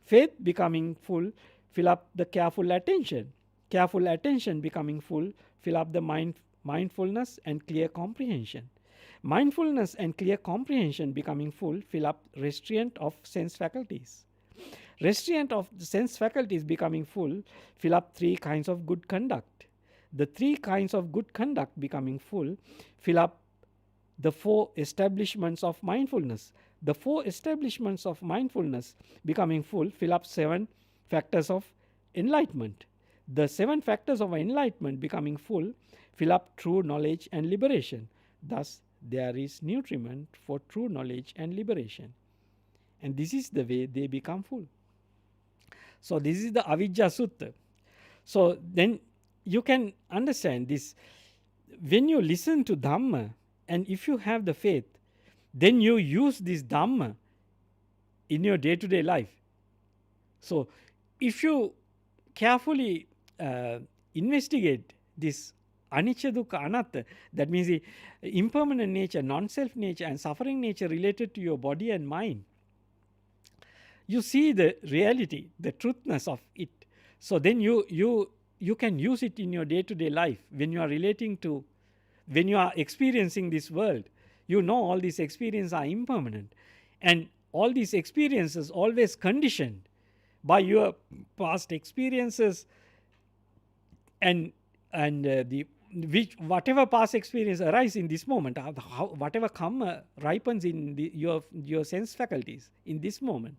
Faith becoming full fill up the careful attention. Careful attention becoming full fill up the mindfulness and clear comprehension. Mindfulness and clear comprehension becoming full fill up restraint of sense faculties. Restraint of the sense faculties becoming full fill up three kinds of good conduct. The three kinds of good conduct becoming full fill up the four establishments of mindfulness. The four establishments of mindfulness becoming full fill up seven factors of enlightenment. The seven factors of enlightenment becoming full fill up true knowledge and liberation. Thus, there is nutriment for true knowledge and liberation. And this is the way they become full. So, this is the Avijja Sutta. So, then you can understand this. When you listen to Dhamma and if you have the faith, then you use this Dhamma in your day-to-day life. So, if you carefully investigate this anicca dukkha anatta, that means the impermanent nature, non-self nature and suffering nature related to your body and mind, you see the reality, the truthness of it. So then you can use it in your day-to-day life when you are relating to, when you are experiencing this world. You know all these experiences are impermanent, and all these experiences always conditioned by your past experiences and whatever past experience arise in this moment, whatever karma ripens in your sense faculties in this moment,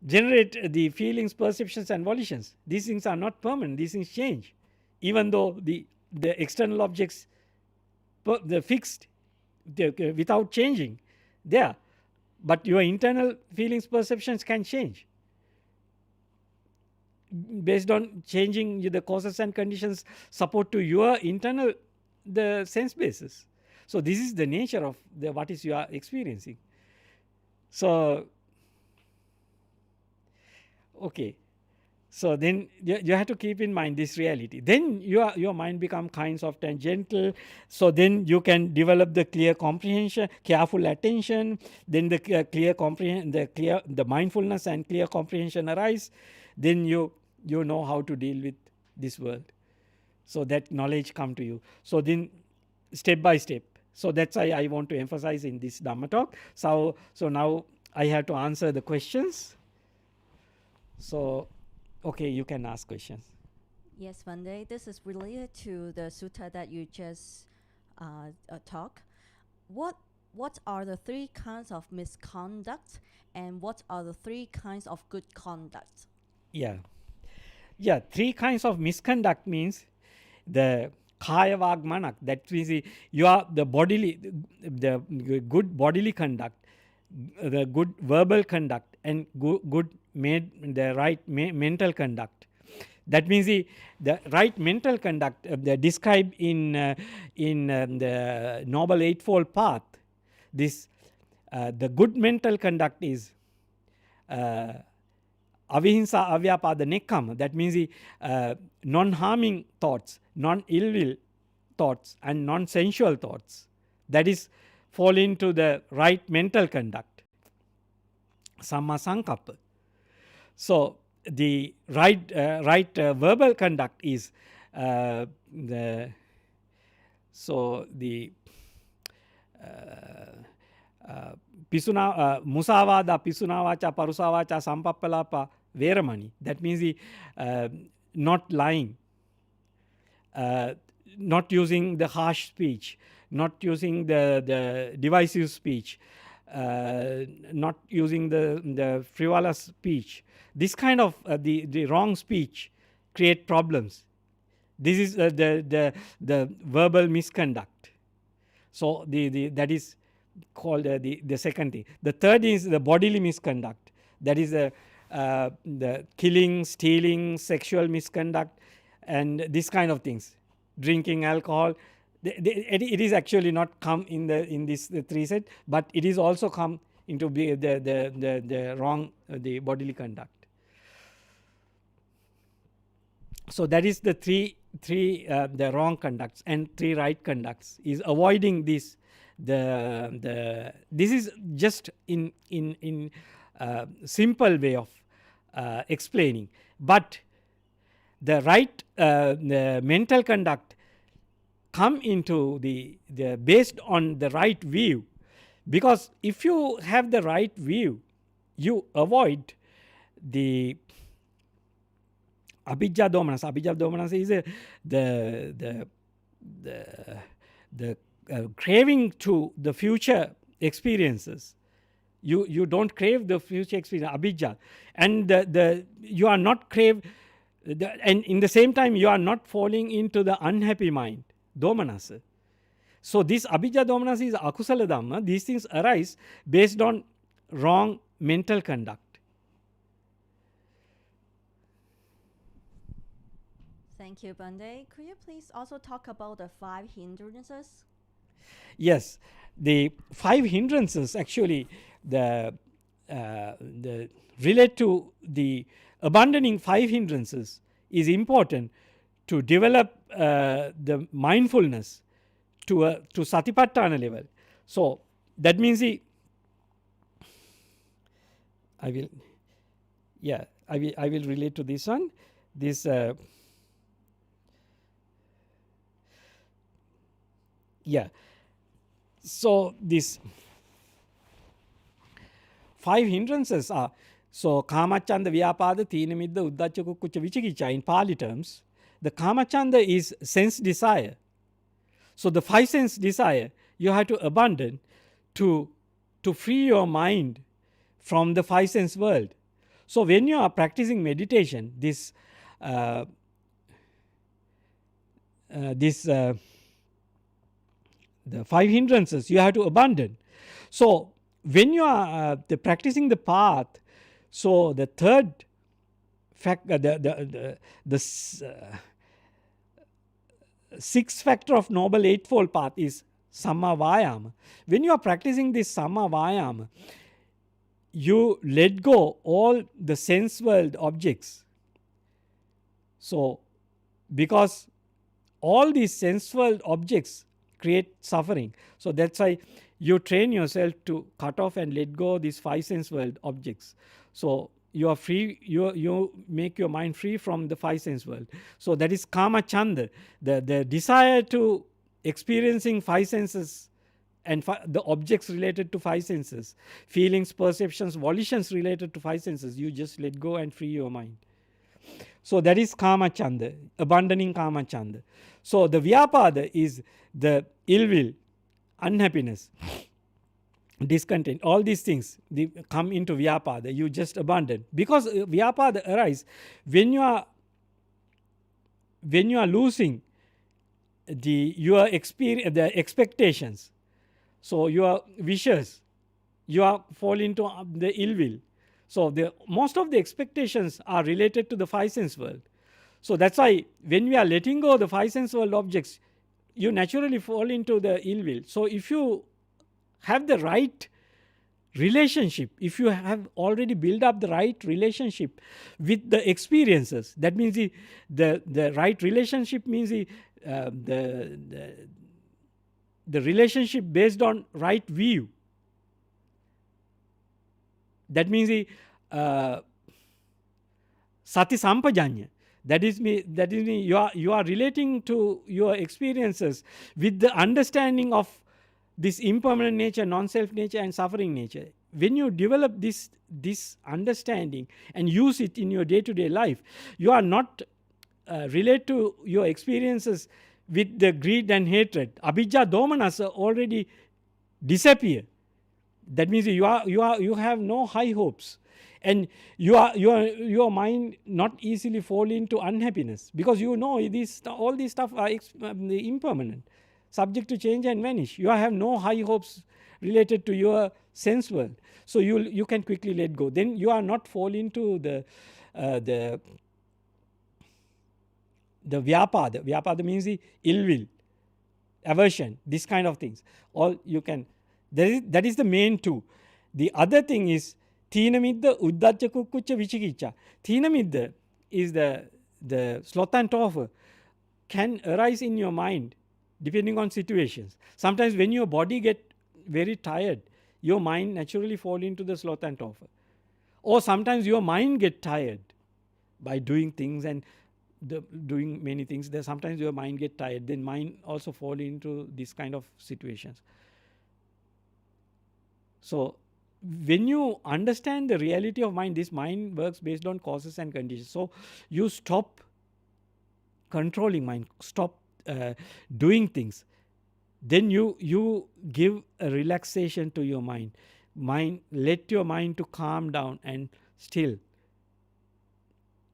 generate the feelings, perceptions and volitions. These things are not permanent, these things change. Even though the external objects, they're fixed, without changing, there. But your internal feelings, perceptions can change based on changing the causes and conditions support to your internal the sense basis. So this is the nature of what is you are experiencing. So okay, so then you have to keep in mind this reality. Then your mind become kinds of tangential. So then you can develop the clear comprehension, careful attention. Then the clear comprehension, the mindfulness and clear comprehension arise. Then you know how to deal with this world. So that knowledge come to you. So then step by step. So that's why I want to emphasize in this Dhamma talk. So now I have to answer the questions. So, okay, you can ask questions. Yes, Bhante, this is related to the sutta that you just talk. What are the 3 kinds of misconduct, and what are the 3 kinds of good conduct? Yeah. 3 kinds of misconduct means the kaya vag manak, that means you are the good bodily conduct, the good verbal conduct, and the right mental conduct. That means the right mental conduct described in the Noble Eightfold Path. This the good mental conduct is avihimsa, avyapada, nekkama. That means non-harming thoughts, non-ill will thoughts, and non-sensual thoughts. That is fall into the right mental conduct, samma sankappa. So the right verbal conduct is musavada, pisunavacha, parusavacha, sampappalapa, veramani. That means not lying, not using the harsh speech, not using the divisive speech, not using the frivolous speech. This kind of the wrong speech create problems. This is the verbal misconduct. So that is called the second thing. The third is the bodily misconduct. That is the killing, stealing, sexual misconduct, and this kind of things. Drinking alcohol. It is actually not come in this 3 set, but it is also come into the wrong the bodily conduct. So that is the three the wrong conducts, and 3 right conducts is avoiding this. This is just in simple way of explaining, but the right the mental conduct come into the based on the right view, because if you have the right view, you avoid the abhijja domanassa. Abhijja domanassa is the craving to the future experiences. You don't crave the future experience, abhijja, and you are not crave, and in the same time you are not falling into the unhappy mind, domanassa. So this abhijja domanassa is akusala dhamma. These things arise based on wrong mental conduct. Thank you, Bhante. Could you please also talk about the 5 hindrances? Yes, the 5 hindrances actually relate to the abandoning 5 hindrances is important to develop the mindfulness to satipatthana level. So that means I will relate to this one. This so these 5 hindrances are, so kamacchanda, vyapada, tīna middha, uddacca, kukkacca, vicikicca. In Pali terms, the kamacchanda is sense desire. So the 5 sense desire you have to abandon to free your mind from the 5 sense world. So when you are practicing meditation, the 5 hindrances you have to abandon. So when you are practicing the path, so the third factor, the 6th factor of Noble Eightfold Path is Samma Vayama. When you are practicing this Samma Vayama, you let go all the sense world objects. So because all these sense world objects create suffering, so that's why you train yourself to cut off and let go these 5 sense world objects. So you are free, you make your mind free from the 5 sense world. So that is kama chanda, the desire to experiencing 5 senses and the objects related to 5 senses, feelings, perceptions, volitions related to 5 senses, you just let go and free your mind. So that is kama chanda, abandoning kama chanda. So the vyapada is the ill will, unhappiness, discontent, all these things they come into vyapada. You just abandon, because vyapada arise when you are losing your experience, the expectations. So your wishes, you are fall into the ill will. So most of the expectations are related to the five sense world. So that's why when we are letting go of the five sense world objects, you naturally fall into the ill will. So if you have the right relationship, if you have already built up the right relationship with the experiences, that means the right relationship means the relationship based on right view. That means sati sampajanya. That is me. You are relating to your experiences with the understanding of this impermanent nature, non-self nature, and suffering nature. When you develop this understanding and use it in your day-to-day life, you are not relate to your experiences with the greed and hatred. Abhijja domanasa already disappear. That means you have no high hopes, and your mind not easily fall into unhappiness, because you know all these stuff are impermanent, subject to change and vanish. You have no high hopes related to your sense world, so you can quickly let go. Then you are not fall into the vyapada. Vyapada means the ill will, aversion, this kind of things. All you can. That is the main two. The other thing is thina midda, uddacca kukkucca, vichikicca. Thina midda is the sloth and torpor can arise in your mind depending on situations. Sometimes when your body get very tired, your mind naturally fall into the sloth and torpor. Or sometimes your mind get tired by doing things and doing many things. Sometimes your mind get tired, then mind also fall into this kind of situations. So when you understand the reality of mind, this mind works based on causes and conditions. So you stop controlling mind, stop doing things. Then you give a relaxation to your mind. Let your mind to calm down and still.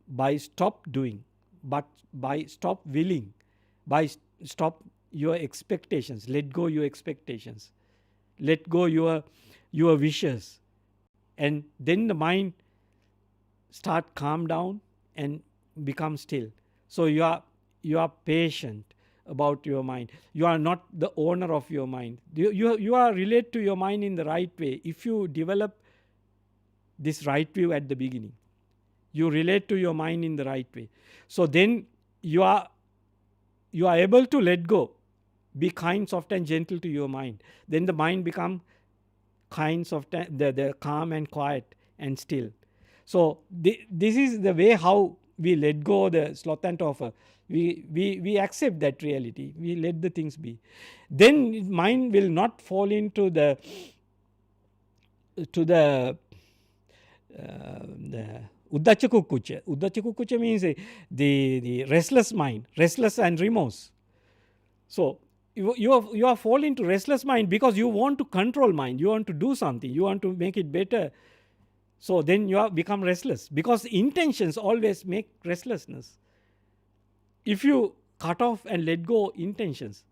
By stop doing, but by stop willing, by stop your expectations, let go your expectations, let go your wishes, and then the mind start calm down and become still. So you are patient about your mind. You are not the owner of your mind. You are relate to your mind in the right way. If you develop this right view at the beginning, you relate to your mind in the right way. So then you are able to let go, be kind, soft and gentle to your mind. Then the mind become kind, soft, the calm and quiet and still. So this is the way how we let go the sloth and torpor. We accept that reality. We let the things be. Then mind will not fall into the uddacca kukkucca. Uddacca kukkucca means the restless mind, restless and remorse. So you are fall into restless mind because you want to control mind. You want to do something. You want to make it better. So then you are become restless, because intentions always make restlessness. If you cut off and let go intentions,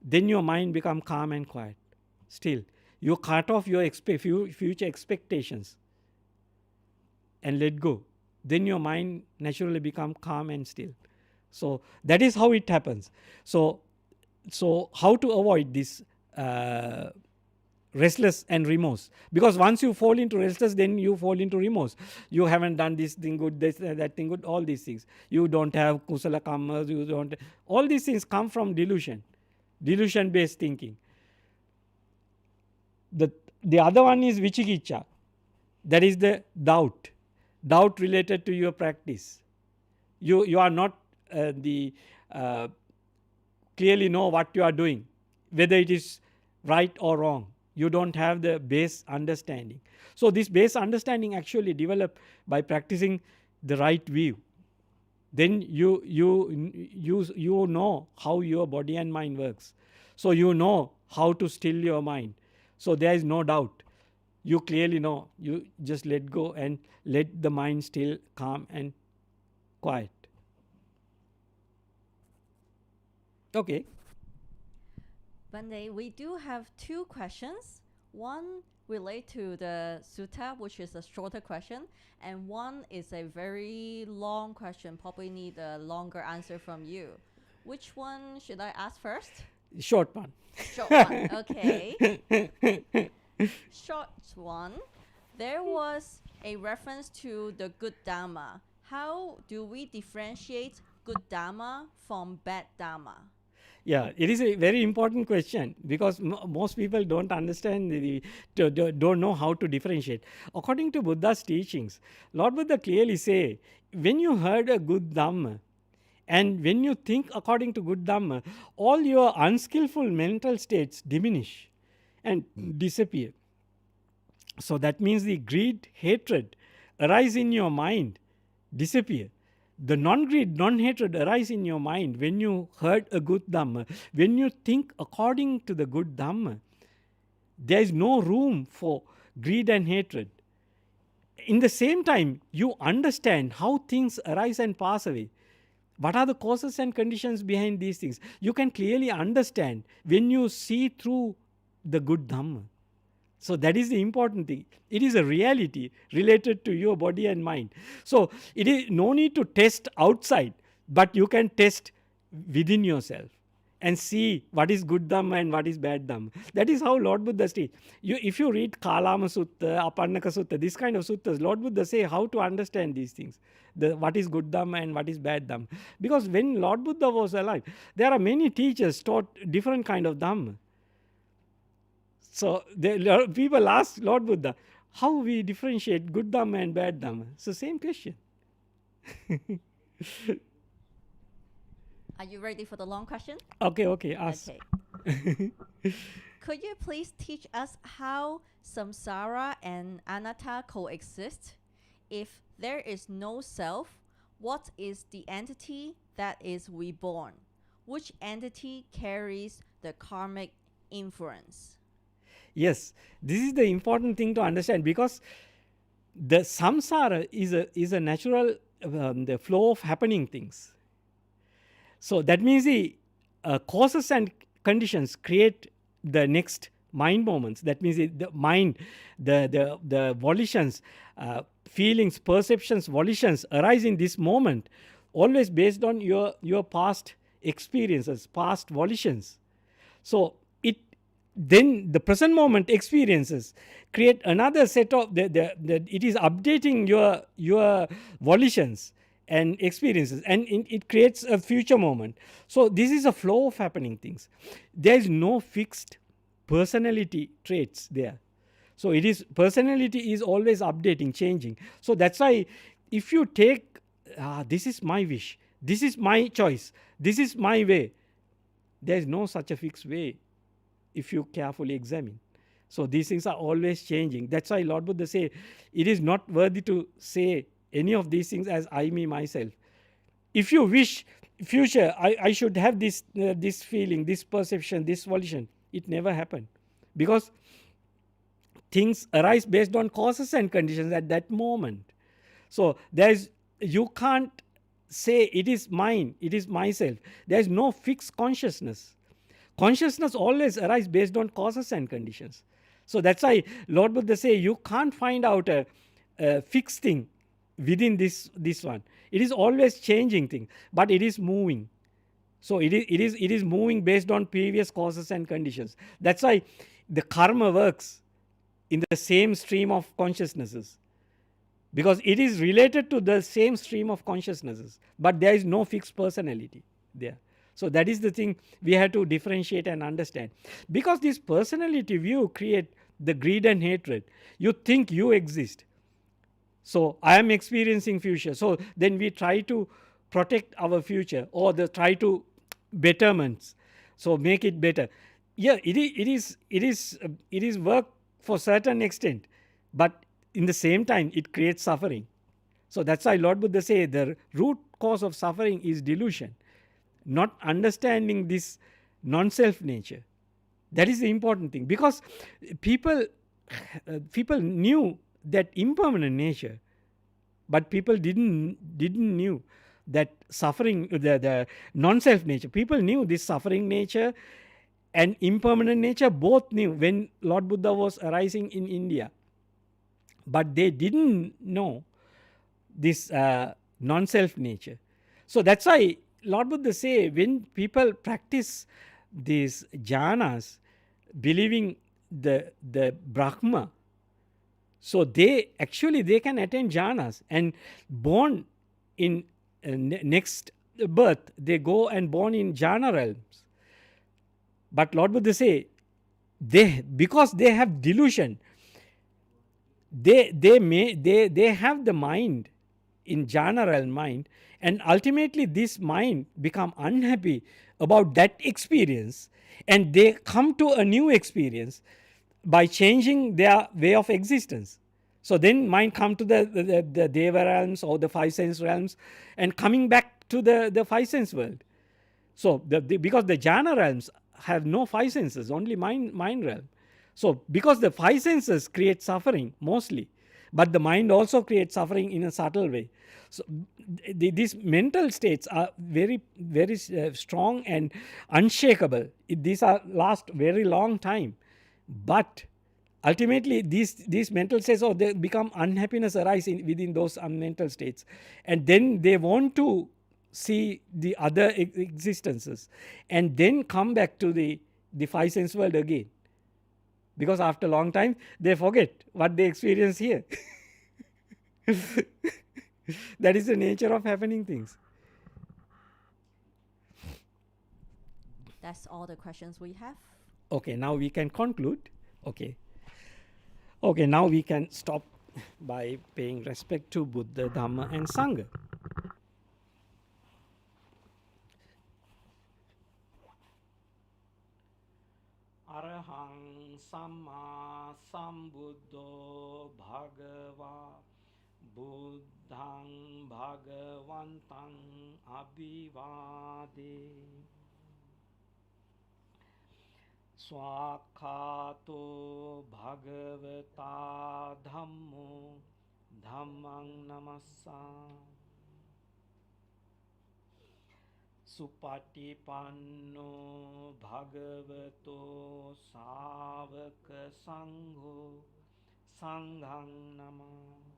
then your mind become calm and quiet. Still, you cut off your future expectations and let go. Then your mind naturally become calm and still. So that is how it happens. So how to avoid this restless and remorse? Because once you fall into restless, then you fall into remorse. You haven't done this thing good, that thing good, all these things. You don't have kusala kammas, you don't. All these things come from delusion based thinking. The other one is vichikicca. That is the doubt related to your practice. You are not clearly know what you are doing, whether it is right or wrong. You don't have the base understanding. So this base understanding actually developed by practicing the right view, then you know how your body and mind works. So you know how to still your mind. So there is no doubt. You clearly know. You just let go and let the mind still, calm and quiet. Okay. Bhante, we do have two questions. One relate to the sutta, which is a shorter question, and one is a very long question. Probably need a longer answer from you. Which one should I ask first? Short one. Short one. Okay. Short one. There was a reference to the good Dhamma. How do we differentiate good Dhamma from bad Dhamma? Yeah, it is a very important question because most people don't understand, don't know how to differentiate. According to Buddha's teachings, Lord Buddha clearly say, when you heard a good Dhamma and when you think according to good Dhamma, all your unskillful mental states diminish and disappear. So that means the greed, hatred arise in your mind, disappear. The non-greed, non-hatred arise in your mind when you heard a good Dhamma. When you think according to the good Dhamma, there is no room for greed and hatred. In the same time, you understand how things arise and pass away. What are the causes and conditions behind these things? You can clearly understand when you see through the good Dhamma. So that is the important thing. It is a reality related to your body and mind. So it is no need to test outside, but you can test within yourself and see what is good Dhamma and what is bad Dhamma. That is how Lord Buddha states. If you read Kalama Sutta, Apannaka Sutta, this kind of suttas, Lord Buddha say how to understand these things. What is good Dhamma and what is bad Dhamma. Because when Lord Buddha was alive, there are many teachers taught different kind of Dhamma. So people ask Lord Buddha, how we differentiate good Dhamma and bad Dhamma? So same question. Are you ready for the long question? Okay, ask. Okay. Could you please teach us how samsara and anatta coexist? If there is no self, what is the entity that is reborn? Which entity carries the karmic influence? Yes, this is the important thing to understand, because the samsara is a natural the flow of happening things. So that means the causes and conditions create the next mind moments. That means the mind, the volitions, feelings, perceptions, volitions arise in this moment, always based on your past experiences, past volitions. So then the present moment experiences create another set of it is updating your volitions and experiences, and it creates a future moment. So this is a flow of happening things. There is no fixed personality traits there. So it is, personality is always updating, changing. So that's why if you take this is my wish, this is my choice, this is my way, there is no such a fixed way if you carefully examine. So these things are always changing. That's why Lord Buddha say, it is not worthy to say any of these things as I, me, myself. If you wish future, I should have this feeling, this perception, this volition, it never happened. Because things arise based on causes and conditions at that moment. So you can't say it is mine, it is myself. There is no fixed consciousness. Consciousness always arises based on causes and conditions. So that's why Lord Buddha say you can't find out a fixed thing within this one. It is always changing thing, but it is moving. So it is moving based on previous causes and conditions. That's why the karma works in the same stream of consciousnesses, because it is related to the same stream of consciousnesses, but there is no fixed personality there. So that is the thing we have to differentiate and understand. Because this personality view create the greed and hatred. You think you exist. So I am experiencing future. So then we try to protect our future, or try to betterments. So make it better. Yeah, it is work for certain extent, but in the same time it creates suffering. So that's why Lord Buddha say the root cause of suffering is delusion, not understanding this non-self nature. That is the important thing, because people knew that impermanent nature, but people didn't knew that suffering, the non-self nature. People knew this suffering nature and impermanent nature, both knew when Lord Buddha was arising in India, but they didn't know this non-self nature. So that's why Lord Buddha say, when people practice these jhanas, believing the Brahma, so they can attain jhanas, and born in next birth they go and born in jhana realms. But Lord Buddha say, because they have delusion, they have the mind in jhana realm mind, and ultimately this mind become unhappy about that experience, and they come to a new experience by changing their way of existence. So then mind come to the deva realms or the five sense realms, and coming back to the five sense world. So because the jhana realms have no five senses, only mind realm. So because the five senses create suffering mostly, but the mind also creates suffering in a subtle way. So these mental states are very strong and unshakable. These are last very long time, but ultimately these mental states, or they become unhappiness arise within those mental states, and then they want to see the other existences, and then come back to the five sense world again, because after a long time they forget what they experience here. That is the nature of happening things. That's all the questions we have. Okay, now we can conclude. Okay, now we can stop by paying respect to Buddha, Dhamma and Sangha. Arahang Samma Sambuddho Bhagava Buddhang Bhagavantang Abhivade Swakhato Bhagavata Dhammo Dhammang Namassa Supatipanno Bhagavato Savaka Sangho Sanghang Namah.